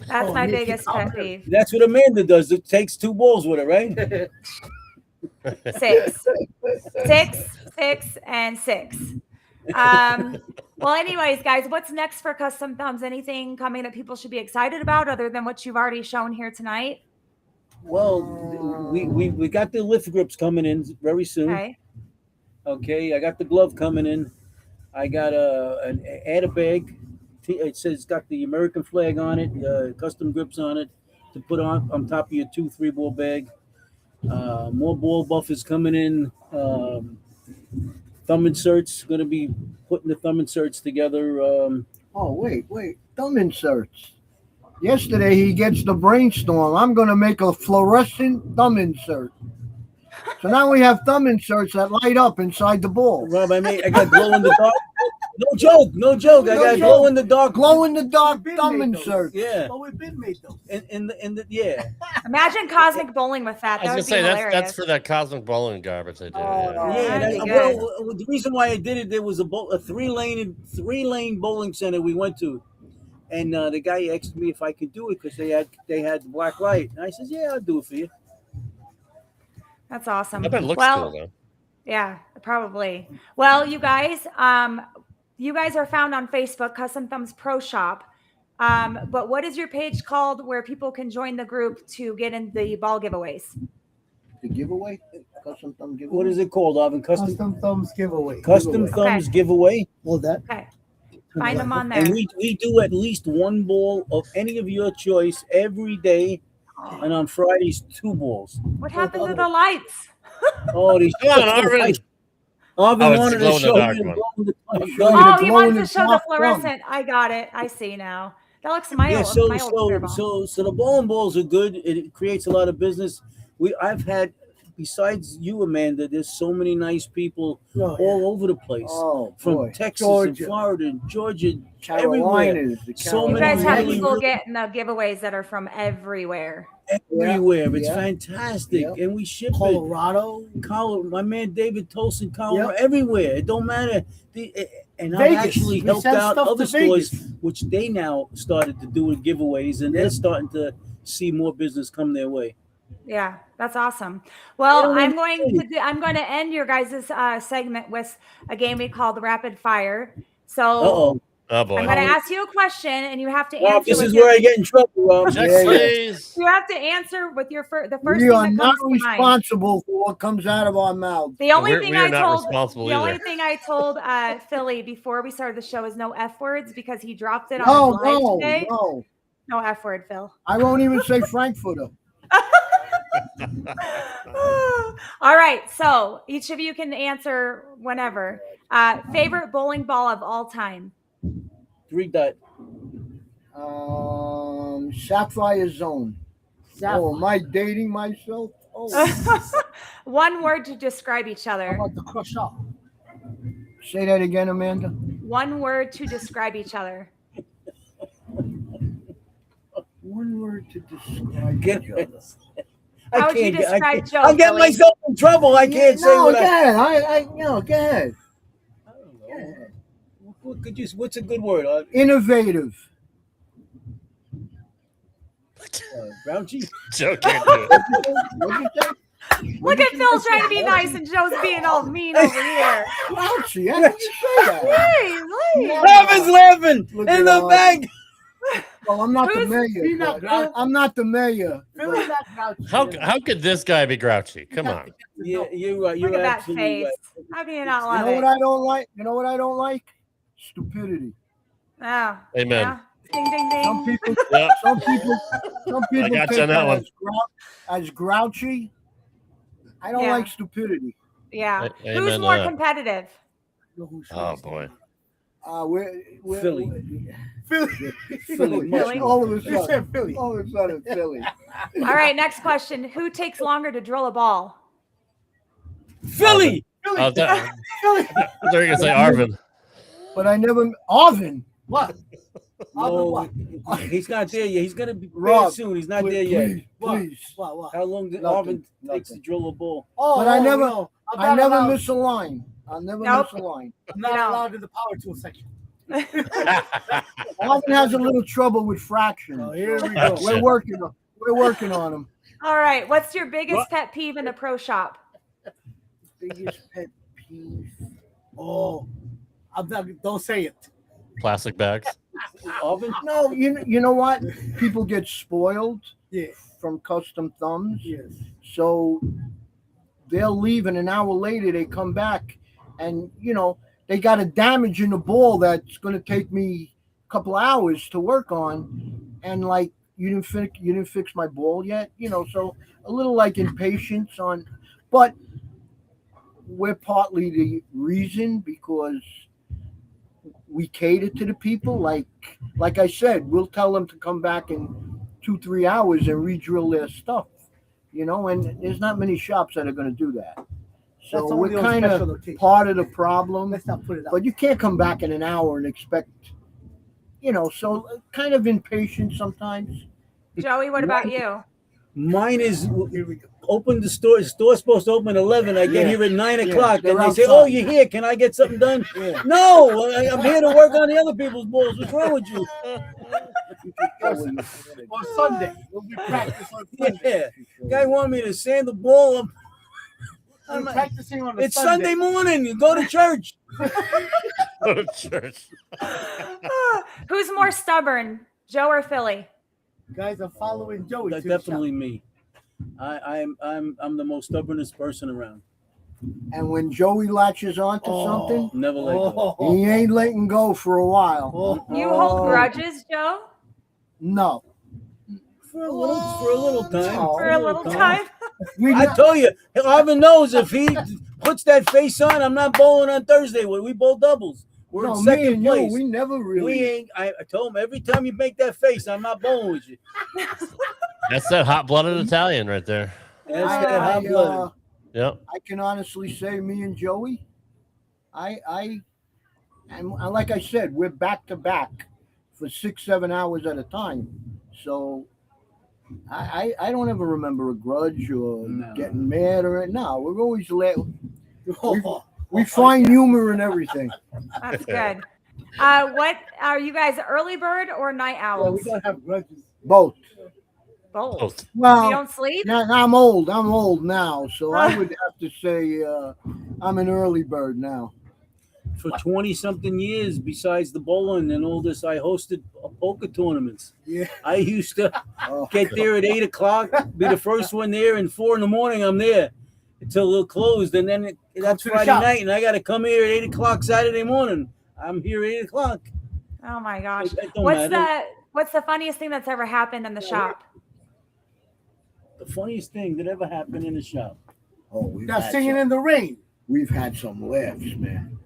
That's Oh, my me, biggest I'm pet really- peeve. That's what Amanda does. It takes 2 balls with her, right? 6, 6, and 6. Well, anyways, guys, what's next for Custom Thumbz? Anything coming that people should be excited about other than what you've already shown here tonight? Well, we got the lift grips coming in very soon. Okay. Okay, I got the glove coming in. I got an add a bag. It says it's got the American flag on it, custom grips on it to put on top of your 2-3 ball bag. More ball buffers coming in. Thumb inserts. Going to be putting the thumb inserts together. Oh, wait. Thumb inserts. Yesterday, he gets the brainstorm. I'm going to make a fluorescent thumb insert. So now we have thumb inserts that light up inside the ball. Rob, I got glow in the dark. No joke. I got glow in the dark. Glow in the dark We've been thumb made those. insert. Yeah. Well, we've been made those. Yeah. Imagine cosmic bowling with that. I That was would gonna be say hilarious. that's for that cosmic bowling garbage they did. Oh, yeah. Yeah, that'd be well, the reason why I did it, there was a 3-lane bowling center we went to, and the guy asked me if I could do it because they had the black light, and I said, yeah, I'll do it for you. That's awesome. I bet it looks Well, cool though. yeah, probably. Well, you guys are found on Facebook, Custom Thumbz Pro Shop. But what is your page called where people can join the group to get in the ball giveaways? The giveaway? Custom thumb giveaway? What is it called, Alvin? Custom Thumbz giveaway. Thumbz giveaway. Well, that. Okay. Find them on there. And we do at least 1 ball of any of your choice every day, and on Fridays 2 balls. What happened to the lights? Oh, these Come on, Arvin. Arvin Oh, it's wanted the to show glow-in-the-dark you one. the Oh, he glow wants in to the show the dark fluorescent. I got it. I see now. That looks my old clear ball. So the bowling balls are good. It creates a lot of business. I've had, besides you, Amanda, there's so many nice people all over the place. Oh, From boy. Texas Georgia. and Florida and Georgia, Carolinas. The So You many guys have really, people really- getting the giveaways that are from everywhere. everywhere. It's Yeah. fantastic, Yeah. and we ship Colorado. My man David Tolson, Colorado, everywhere. It don't matter. And I've Vegas. actually We helped send out stuff to other stores, Vegas. which they now started to do with giveaways, and they're starting to see more business come their way. Yeah, that's awesome. Well, I'm going to end your guys' segment with a game we call the Rapid Fire. So Uh-oh. Oh boy. I'm going to ask you a question, and you have to Rob, answer. this with is your, where I get in trouble, Rob. Check, Yeah. please. You have to answer with your the first We thing are that not comes to mind. responsible for what comes out of our mouth. The only We're- thing we are I not told responsible the only either. thing I told Philly before we started the show is no F words because he dropped it on No, his live no, today. no. No F word, Phil. I won't even say Frankfurter. All right, so each of you can answer whenever. Favorite bowling ball of all time? 3-dot. Sapphire Zone. Oh, am I dating myself? Oh, One word to describe each How other. about the crush up? say that again, Amanda. One word to describe each other. One word to describe Get- each other. How would you describe Joe? I'll get Philly? myself in trouble. I can't say No, what go ahead. Go ahead. I don't know. What could you? What's a good word? Innovative. Grouchy? Joe can't do it. What'd you say? Look at Phil trying to be nice and Joe's being all mean over here. Grouchy. How did you say that? Hey, hey. Robin's laughing Look in at the all bag. Well, I'm not the Who's- mayor. not but I'm not the mayor. Philly's not grouchy. How could this guy be grouchy? Come on. Yeah, you're right. Look You're at that absolutely face. right. How can you not You love know it? what I don't like? You know what I don't like? Stupidity. Oh, Amen. yeah. Ding, ding, Some ding. people, Yeah. some people I got take you on that one. as grouchy. I don't Yeah. like stupidity. Yeah. Amen Who's to more that. competitive? Oh boy. We're Philly. Philly. Philly. much Philly. more. all of a You sudden. said Philly. All of a sudden, Philly. All right, next question. Who takes longer to drill a ball? Philly. I thought Philly. you were gonna say Arvin. But I never. Arvin. What? No, he's not there yet. He's gonna be there Rob, soon. He's not please, there yet. Please. What? How long did Nothing, Arvin takes to nothing. drill a ball? Oh, But I never- no. I'm I not never allowed- miss a line. I'll never Nope. miss a line. I'm not No. allowed in the power tool section. Alvin has a little trouble with fractions. Oh, here we go. We're working on them. All right. What's your biggest pet peeve in the pro shop? Biggest pet peeve. Oh, I'm not. Don't say it. Plastic bags. Oven? No, you know what? People get spoiled Yeah. from Custom Thumbz. Yes. So they'll leave, and an hour later they come back, and they got a damage in the ball that's going to take me a couple hours to work on, and like you didn't fix my ball yet, So a little like impatience on, but we're partly the reason because we cater to the people. Like I said, we'll tell them to come back in 2-3 hours and re-drill their stuff. And there's not many shops that are going to do that. So That's we're only on kind special of occasion. part of the problem. Let's not put it out. But you can't come back in an hour and expect, so kind of impatient sometimes. Joey, what about you? Mine is Here we go. open the store. The store's supposed to open at 11. I get Yeah. here at 9 Yeah, o'clock. they're And they say, outside. "Oh, you're here. Can I get something done?" Yeah. No, I'm here to work on the other people's balls. What's wrong with you? On Sunday, we'll be practicing on Sunday. Yeah, guy wanted me to sand the ball up. I'm practicing on a It's Sunday morning. You go to church. Go to church. Who's more stubborn, Joe or Philly? Guys are following Joey. That's to the definitely me. I'm the most stubbornest person around. And when Joey latches onto something, Never shop. let go. Oh, he ain't letting go for a while. oh, You Oh. hold grudges, Joe? No. For a little time. Oh, For a little time? We I told you, Arvin knows if he puts that face on, I'm not bowling on Thursday. We bowl doubles. We're in me second and place. you, we never really. We ain't. I told him every time you make that face, I'm not bowling with you. That's that hot-blooded Italian right there. That's I, that hot blood. Yep. I can honestly say, me and Joey, and like I said, we're back to back for 6-7 hours at a time. So I don't ever remember a grudge or No. getting mad or no. We're always we find humor in everything. That's good. What are you guys, early bird or night yeah, owls? we don't have grudges. Both. Both. You Well, don't sleep? I'm old. I'm old now, so I would have to say I'm an early bird now. For 20-something years, besides the bowling and all this, I hosted poker tournaments. Yeah. I used to Oh, get there at 8 o'clock, be the first one there, and 4 in the morning I'm there until they're closed, and then that's to the Friday shop. night, and I got to come here at 8 o'clock Saturday morning. I'm here at 8 o'clock. Oh my gosh. That don't matter. What's the funniest thing that's ever happened in the shop? The funniest thing that ever happened in the shop. oh, we've Now had singing some, in the rain. we've had some laughs, man.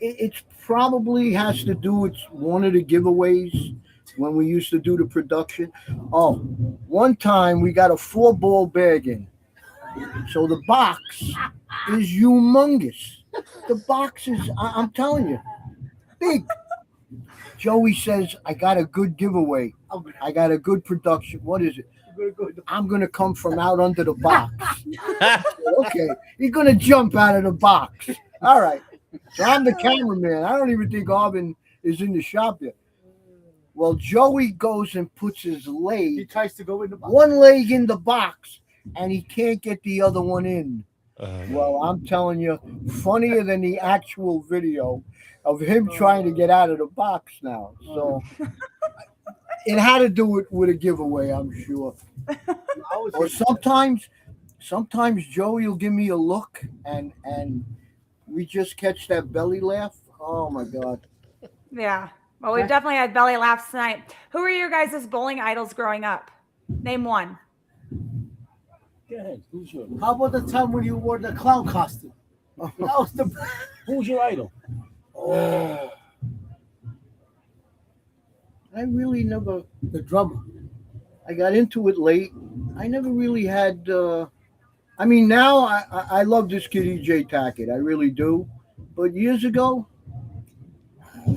It's probably has to do with one of the giveaways when we used to do the production. Oh, one time we got a 4-ball bag in. So the box is humongous. The box is, I'm telling you, big. Joey says, I got a good giveaway. I got a good production. What is it? I'm going to come from out under the box. Okay. You're going to jump out of the box. All right. So I'm the cameraman. I don't even think Arvin is in the shop yet. Well, Joey goes and puts his He leg, tries to go in the box. one leg in the box, and he can't get the other one in. Well, I'm telling you, funnier than the actual video of him trying to get out of the box now. So it had to do with a giveaway, I'm sure. Or sometimes Joey will give me a look and we just catch that belly laugh. Oh my God. Yeah. Well, we've definitely had belly laughs tonight. Who were your guys' bowling idols growing up? Name one. Go ahead. Who's your How about the time when you wore the clown costume? That was the Who's your idol? Oh. I really never. the drummer. I got into it late. I never really had. I mean, now I love this kid EJ Tackett. I really do. But years ago,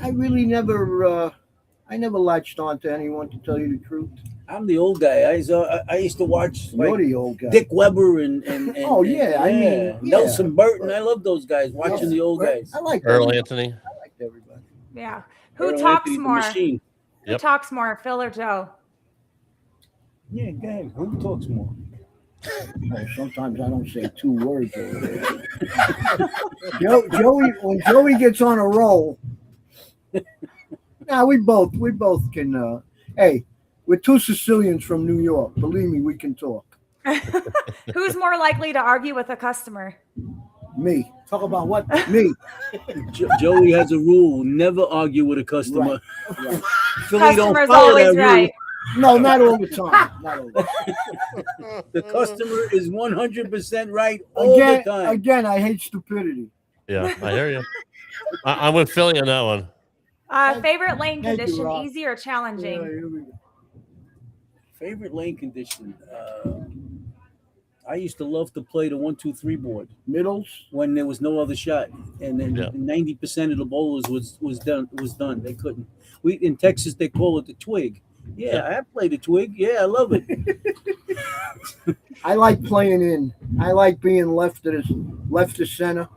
I really never. I never latched on to anyone, to tell you the truth. I'm the old guy. I used to watch You're the old guy. Dick Weber and Oh, yeah, I mean, yeah. Nelson Burton. I love those guys. Watching the old guys. I like Earl everybody. Anthony. I like everybody. Yeah. Who Earl talks Anthony, the more? machine. Who Yep. talks more, Phil or Joe? Yeah, go ahead. Who talks more? Oh, sometimes I don't say 2 words over there. Joey, when Joey gets on a roll, we both can. Hey, we're 2 Sicilians from New York. Believe me, we can talk. Who's more likely to argue with a customer? Me. Talk about what? Me. Joey has a rule: never argue with a customer. Right. Philly don't Customer's follow always that rule. No, right. not all the time. Not all the time. The customer is 100% right all the time. Again, I hate stupidity. Yeah, I hear you. I'm with Philly on that one. Favorite lane Thank you, condition, Rob. easy or challenging? Yeah, here we go. Favorite lane condition. I used to love to play the 1-2-3 board Middles. when there was no other shot, and then Yeah. 90% of the bowlers was done. They couldn't. In Texas they call it the twig. Yeah, I play the twig. Yeah, I love it. I like playing in. I like being left to center.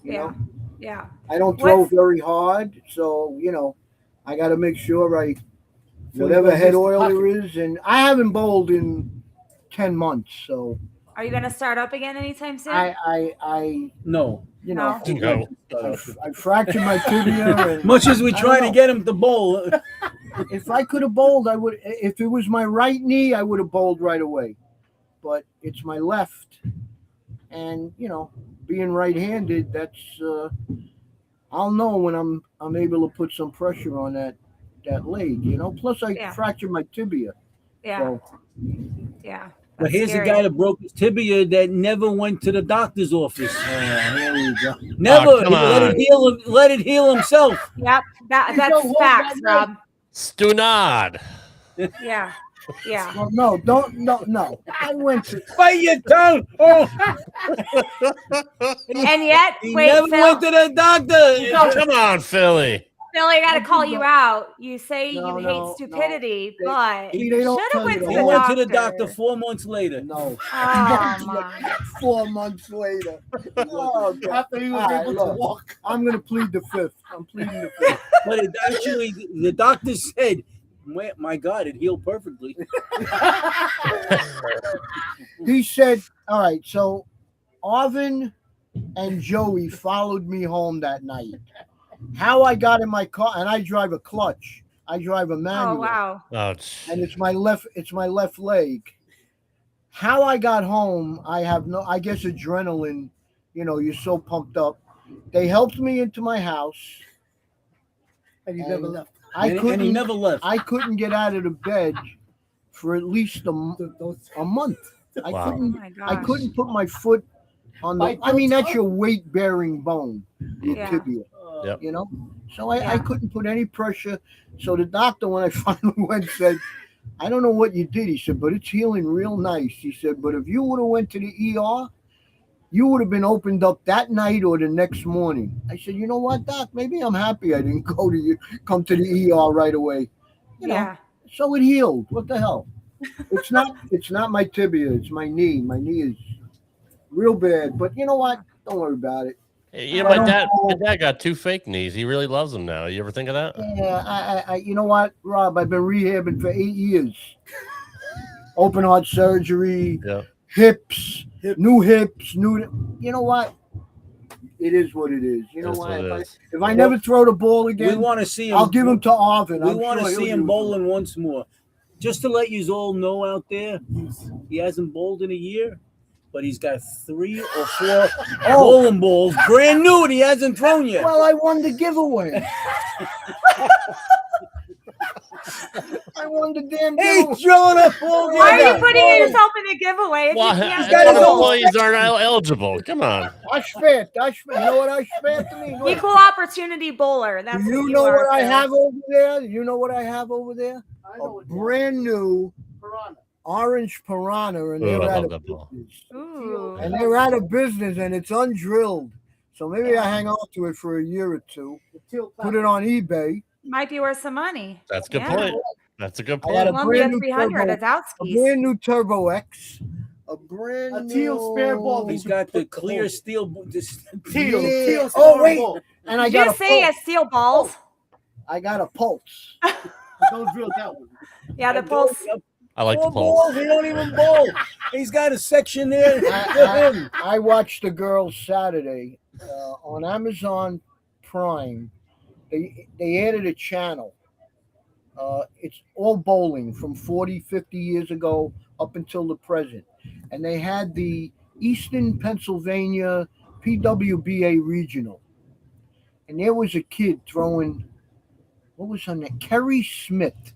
You Yeah. know? Yeah. I don't throw What's- very hard, so I got to make sure whatever head oil there is, and I haven't bowled in 10 months, so Are you going to start up again anytime soon? I No. No. I fractured my tibia. And Much as we I try don't to get him to bowl. if I could have bowled, I would. If it was my right knee, I would have bowled right away. But it's my left, and being right-handed, that's I'll know when I'm able to put some pressure on that leg. Plus I Yeah. fractured my tibia. yeah. So Yeah. But That's here's scary. a guy that broke his tibia that never went to the doctor's office. here we go. Never. Oh, come He let on. it heal. Let it heal himself. Yep. That's don't facts, hold that Rob. Stunad. Yeah. Yeah. Well, no. I went to. Bite your tongue. Oh, And yet, he wait, never Phil, went to the doctor. Come on, Philly. Phil, I got to call you out. You say No, you no, hate stupidity, no. but They you don't should have tell went you to He the went doctor. to the doctor 4 months later. No. Oh, my. 4 months later. Oh, God. After he was All right, able look. to walk. I'm going to plead the 5th. I'm pleading the 5th. But it actually, the doctor said, my God, it healed perfectly. He said, all right, so Arvin and Joey followed me home that night. How I got in my car, and I drive a clutch. I drive a manual. Oh, wow. Oh, And it's my left leg. How I got home, I guess adrenaline, you're so pumped up. They helped me into my house. And he And never left. And he never left. I couldn't get out of the bed for at least a month. I Wow. Oh, couldn't. my I gosh. couldn't put my foot on the. Bite I mean, your that's your weight-bearing bone, your Yeah. tibia. Yep. So I Yeah. couldn't put any pressure. So the doctor, when I finally went, said, "I don't know what you did." He said, "But it's healing real nice." He said, "But if you would have went to the ER, you would have been opened up that night or the next morning." I said, "You know what, Doc? Maybe I'm happy I didn't come to the ER right away." Yeah. So it healed. What the hell? It's not my tibia. It's my knee. My knee is real bad. But you know what? Don't worry about it. My dad got 2 fake knees. He really loves them now. You ever think of that? Yeah, I you know what, Rob? I've been rehabbing for 8 years. Open heart surgery, Yeah. hips, new hips, You know what? It is what it is. You know That's what? what it is. If I never throw the ball We again, want to see him. I'll give him to Arvin. We I'm want to sure see he'll him use it. bowling once more. Just to let you all know out there, he hasn't bowled in a year, but he's got 3 or 4 bowling balls, brand new, and he hasn't thrown yet. Well, I won the giveaway. I won the damn giveaway. He's throwing up ball. Why are Yeah. you putting yourself in a giveaway? If Well, you can't got his own- employees aren't eligible. Come on. I spent. You know what I spent to me? Equal opportunity bowler. That's Do you what know are, what I Phil. have over there? You know what I have over there? I know A what brand new Piranha. orange piranha, and Oh, they're I out love of that ball. business. Ooh. And they're out of business, and it's undrilled. So maybe I hang on to it for a year or two. The teal Put it on eBay. Might be worth some money. That's a good Yeah. point. That's a good I got point. a Columbia brand new 300. turbo, It's out a skis. brand new Turbo X, a brand A new teal spare ball. He's got the clear steel. Teal. Yeah. Teal Oh spare wait, ball. and I Did got you a say pulse. a steel balls? I got a pulse. Don't drill that one. Yeah, the pulse. I like the Four pulse. balls. He don't even bowl. He's got a section there for him. I watched the girls Saturday on Amazon Prime. They added a channel. It's all bowling from 40, 50 years ago up until the present. And they had the Eastern Pennsylvania PWBA Regional. And there was a kid throwing, what was her name? Kerry Smith,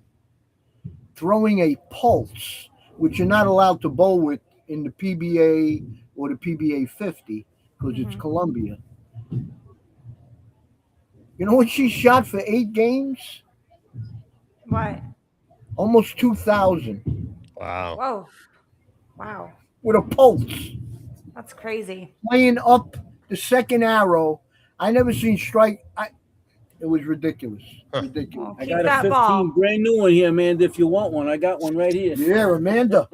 throwing a pulse, which you're not allowed to bowl with in the PBA or the PBA 50 because it's Columbia. You know what she shot for 8 games? What? Almost 2,000 Wow. Whoa. Wow. with a pulse, That's crazy. playing up the second arrow. I never seen strike. It was ridiculous. Ridiculous. Well, I keep got a that 15 ball. brand new one here, Amanda. If you want one, I got one right here. Yeah, Amanda.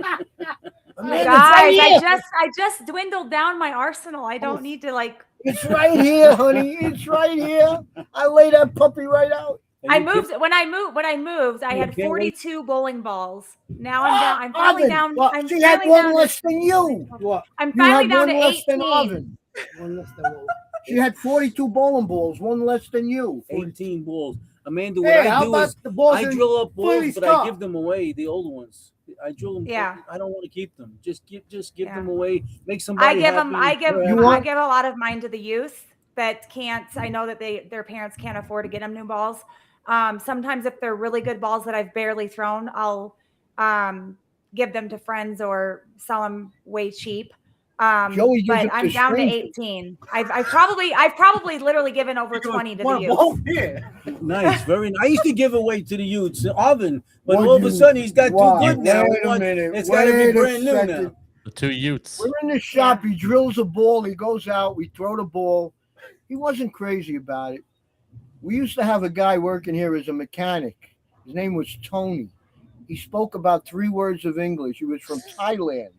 Amanda's Guys, right here. I just dwindled down my arsenal. I don't need to like. It's right here, honey. It's right here. I lay that puppy right out. And I you moved when I moved. I You had can't wait. 42 bowling balls. Now I'm down. I'm finally Oven. down. Well, I'm she had finally one down. less than you. What? I'm You finally had down one to less than 18. Oven. One less than what? She had 42 bowling balls, one less than you. 18 balls. Amanda, what Hey, I how do about is the balls I in drill up balls, Philly's but I cup? give them away. The older ones, I drill them. Yeah. I don't want to keep them. Just give Yeah. them away. Make somebody. I give happy. them. I give. You I want- give a lot of mine to the youth that can't. I know that their parents can't afford to get them new balls. Sometimes if they're really good balls that I've barely thrown, I'll give them to friends or sell them way cheap. Joey gives But it I'm to down to strangers. 18. I've probably literally given over 20 to the One youth. ball here. Nice, very nice. I used to give away to the youths, Oven, but What all of a you- sudden he's got Wow, too good now. wait a minute, It's got to be wait a brand new second. now. The 2 Utes. We're in the shop. He drills a ball. He goes out. We throw the ball. He wasn't crazy about it. We used to have a guy working here as a mechanic. His name was Tony. He spoke about 3 words of English. He was from Thailand.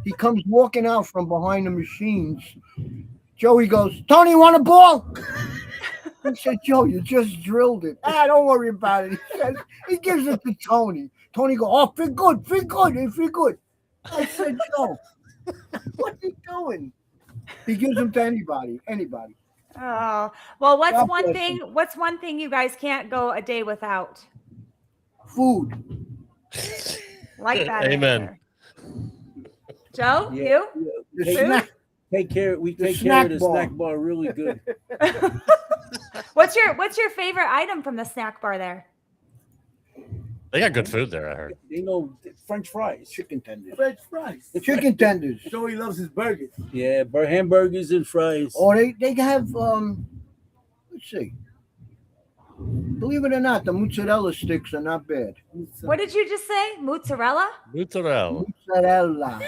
He comes walking out from behind the machines. Joey goes, "Tony, want a ball?" I said, "Joe, you just drilled it." Don't worry about it. He gives it to Tony. Tony goes, "Oh, feel good, feel good, feel good." I said, "Joe, what are you doing?" He gives them to anybody. Oh, well, what's God one bless thing? What's one thing you guys can't go a day without? Food. Like that. Amen. answer. Joe, Yeah. you? The Hey, snack. Take care. We The take care of the snack bar. snack bar really good. What's your favorite item from the snack bar there? They got good food there, I heard. You know, French fries. Chicken tenders. French fries. Chicken tenders. Joey loves his burgers. Yeah, hamburgers and fries. Or they have let's see. Believe it or not, the mozzarella sticks are not bad. What did you just say? Mozzarella? Mozzarella. Mozzarella.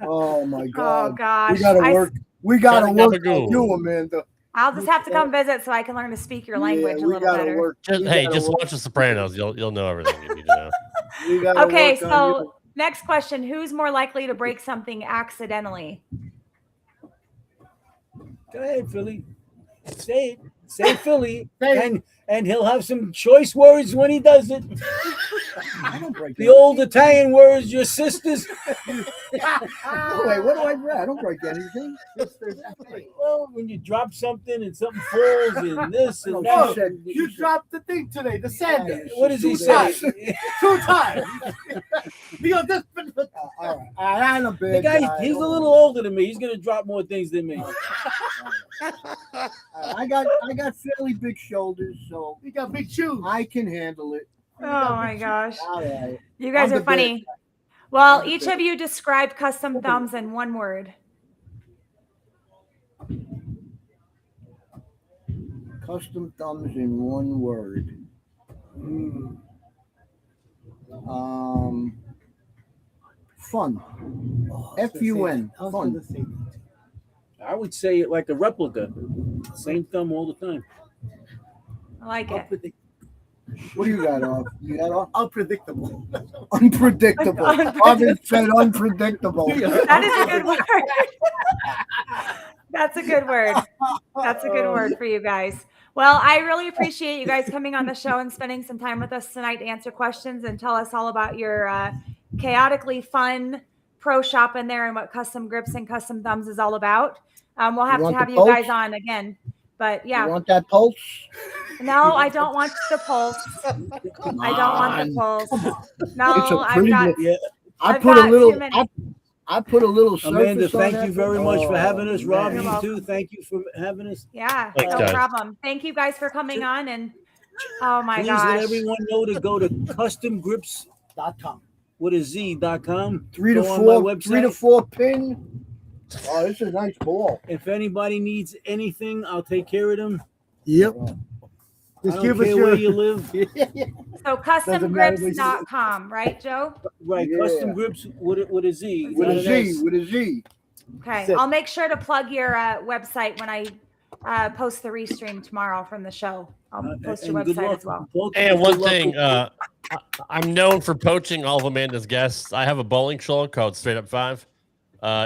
Oh my Oh God. gosh. We gotta work. We gotta Gotta work go. on you, Amanda. I'll just have to come visit so I can learn to speak your language Yeah, a we little gotta better. work. Just, We hey, gotta just work. watch The Sopranos. You'll know everything you need to know. We gotta Okay, work on so next question. Who's more likely to break something accidentally? Go ahead, Philly. Say it. Say Philly. And he'll have some choice words when he does it. I don't break The old Italian words, your sisters. No, wait, what do I break? I don't break anything. Well, when you drop something and something falls and this and Oh, that. she said- You dropped the thing today, the sandwich. What does he Two say? times. 2 times. Because this. All right. I'm a The bad guy, guy. he's a little older than me. He's gonna drop more things than me. I got fairly big shoulders, so You got big shoes. I can handle it. Oh my gosh. All right. You guys I'm are the funny. bad Well, I'm the each bad of you describe Custom Thumbz in one word. Custom Thumbz in one word. Fun. F-U-N. Fun. I would say it like a replica. Same thumb all the time. I like it. What do you got off? You got off? Unpredictable. Unpredictable. Marvin said unpredictable. That is a good word. That's a good word. That's a good word for you guys. Well, I really appreciate you guys coming on the show and spending some time with us tonight to answer questions and tell us all about your chaotically fun pro shop in there and what Custom Grips and Custom Thumbz is all about. We'll have to have you guys on again. But yeah. You want that pulse? No, I don't want the pulse. Come I don't want the on. pulse. No, It's a I've pretty got. good- Yeah. I I've put a got little. too many. I put a little surface Amanda, on thank that you very thing. much for having us. Rob, man. You're you too. welcome. Thank you for having us. Yeah, Thanks, no guys. problem. Thank you guys for coming on. And oh my Please gosh. let everyone know to go to customgrips.com with a Z.com. 3 to Go on my 4, website. 3 to 4 pin. Oh, this is a nice ball. If anybody needs anything, I'll take care of them. Yep. I Just don't give us care where your. you live. So customgrips.com, right, Joe? Right, Yeah. Custom Grips with a Z. With not a an Z. S. With a Z. Okay. Sick. I'll make sure to plug your website when I post the restream tomorrow from the show. I'll post your And good website luck. as well. Both of And us, one good luck thing, with- I'm known for poaching all of Amanda's guests. I have a bowling show called Straight Up Five.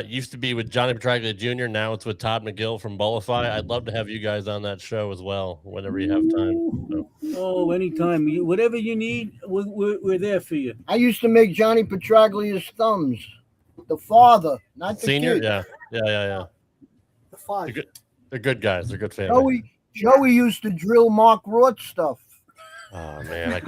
Used to be with Johnny Petraglia Jr. Now it's with Todd McGill from Bowlify. I'd love to have you guys on that show as well whenever you have time. So. Oh, anytime. Whatever you need, we're there for you. I used to make Johnny Petraglia's thumbs. The father, not the Senior, kid. yeah. The They're five. good. They're good guys. They're good family. Joey used to drill Mark Roth stuff. Oh man,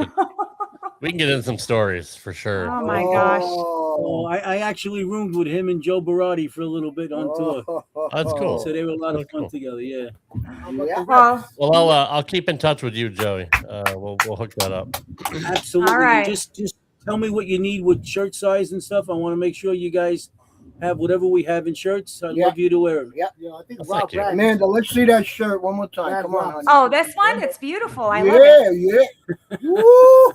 we can get into some stories for sure. Oh my gosh. Oh, I actually roomed with him and Joe Barati for a little bit on tour. That's cool. So they were a lot of Oh, fun cool. together. Yeah. Yeah. Well, Well, I'll keep in touch with you, Joey. We'll hook that up. Absolutely. All right. Just tell me what you need with shirt size and stuff. I want to make sure you guys have whatever we have in shirts. I'd Yeah. love you to wear them. Yeah, I think Well, Rob thank you. Rad- Amanda, let's see that shirt one more time. Rad Come on. Rob. honey. oh, this one, it's beautiful. I love it. Yeah. Woo.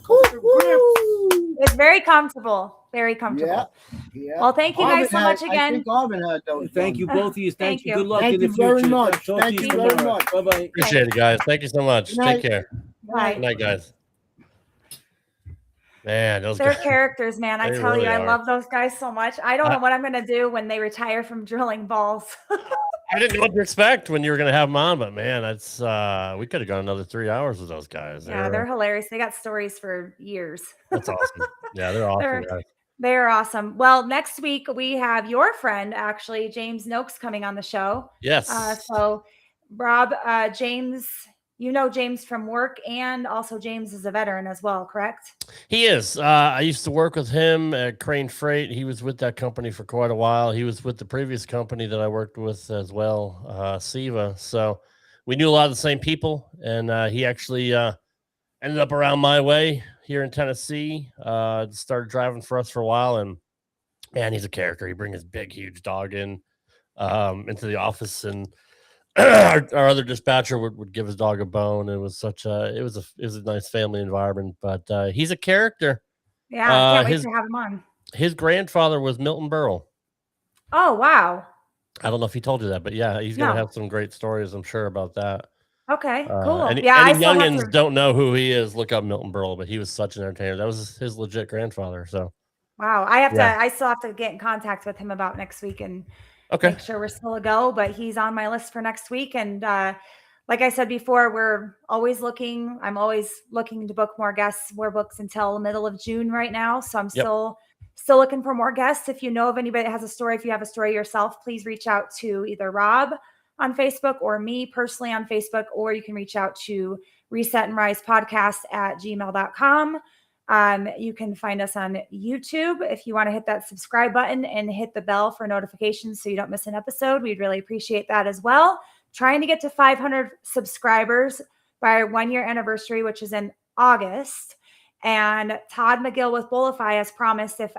It's very comfortable. Very comfortable. Yeah. Well, thank you guys so much I again. think Arvin had those. Thank you, thumbs. both of you. Thank Thank you. you. Good luck Thank in the you very future. much. Talk Thank to you tomorrow. very much. Bye-bye. Appreciate it, guys. Thank you so much. Good night. Take care. Bye. Good night, guys. Man, those They're guys. characters, man. I They tell you, really I are. love those guys so much. I don't know what I'm going to do when they retire from drilling balls. I didn't know what to expect when you were going to have them on, but man, that's we could have gone another 3 hours with those guys. Yeah, they're hilarious. They got stories for years. That's awesome. Yeah, they're awesome They're- guys. They're awesome. Well, next week we have your friend, actually, James Noakes, coming on the show. Yes. So, Rob, James, you know James from work, and also James is a veteran as well, correct? He is. I used to work with him at Crane Freight. He was with that company for quite a while. He was with the previous company that I worked with as well, Siva. So we knew a lot of the same people, and he actually ended up around my way here in Tennessee. Started driving for us for a while, and man, he's a character. He brings his big, huge dog in into the office, and our other dispatcher would give his dog a bone. It was it was a nice family environment, but he's a character. Yeah, can't wait his- to have him on. His grandfather was Milton Berle. Oh, wow. I don't know if he told you that, but yeah, he's gonna No. have some great stories, I'm sure, about that. Okay, cool. Any I still have youngins to- don't know who he is, look up Milton Berle, but he was such an entertainer. That was his legit grandfather. So Wow, Yeah. I still have to get in contact with him about next week and okay. make sure we're still a go, but he's on my list for next week. And like I said before, we're always looking. I'm always looking to book more guests. We're booked until the middle of June right now. So I'm Yep. still looking for more guests. If you know of anybody that has a story, if you have a story yourself, please reach out to either Rob on Facebook or me personally on Facebook, or you can reach out to Reset and Rise Podcast at gmail.com. You can find us on YouTube. If you want to hit that subscribe button and hit the bell for notifications so you don't miss an episode, we'd really appreciate that as well. Trying to get to 500 subscribers by our 1-year anniversary, which is in August. And Todd McGill with Bowlify has promised if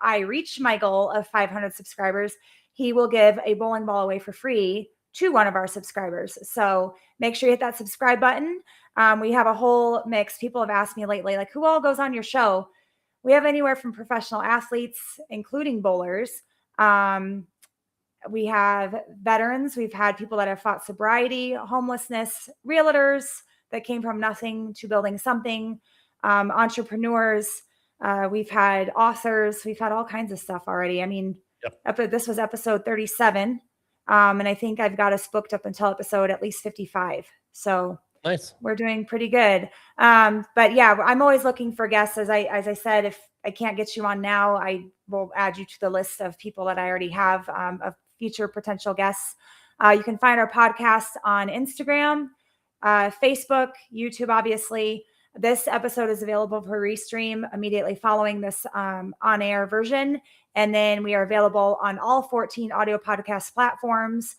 I reach my goal of 500 subscribers, he will give a bowling ball away for free to one of our subscribers. So make sure you hit that subscribe button. We have a whole mix. People have asked me lately, like, who all goes on your show? We have anywhere from professional athletes, including bowlers. We have veterans. We've had people that have fought sobriety, homelessness, realtors, that came from nothing to building something, entrepreneurs. We've had authors. We've had all kinds of stuff already. I mean, this was episode 37. And I think I've got us booked up until episode at least 55. So nice. We're doing pretty good. But yeah, I'm always looking for guests. As I said, if I can't get you on now, I will add you to the list of people that I already have of future potential guests. You can find our podcast on Instagram, Facebook, YouTube, obviously. This episode is available for restream immediately following this on-air version. And then we are available on all 14 audio podcast platforms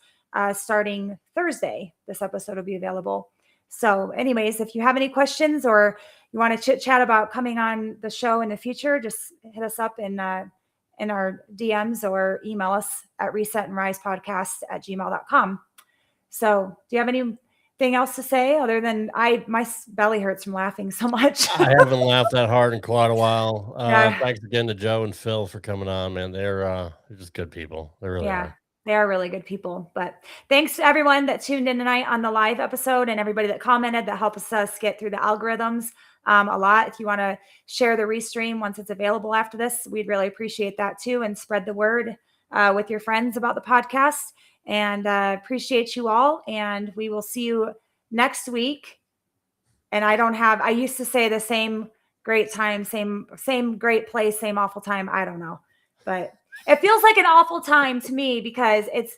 starting Thursday. This episode will be available. So anyways, if you have any questions or you want to chit chat about coming on the show in the future, just hit us up in our DMs or email us at resetandrisepodcast@gmail.com. So do you have anything else to say other than my belly hurts from laughing so much? I haven't laughed that hard in quite a while. Yeah. Thanks again to Joe and Phil for coming on, man. They're just good people. They really are. They are really good people. But thanks to everyone that tuned in tonight on the live episode and everybody that commented that helps us get through the algorithms a lot. If you want to share the restream once it's available after this, we'd really appreciate that too. And spread the word with your friends about the podcast. And appreciate you all. And we will see you next week. And I used to say the same great time, same great place, same awful time. I don't know. But it feels like an awful time to me because it's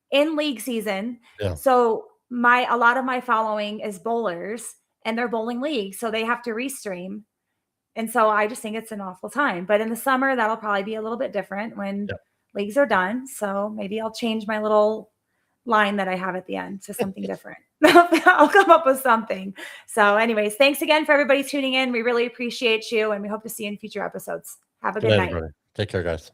in league season. Yeah. So a lot of my following is bowlers and they're bowling leagues. So they have to restream. And so I just think it's an awful time. But in the summer, that'll probably be a little bit different when leagues are done. So maybe I'll change my little line that I have at the end to something different. I'll come up with something. So anyways, thanks again for everybody tuning in. We really appreciate you and we hope to see you in future episodes. Have a good night. Everybody. Take care, guys.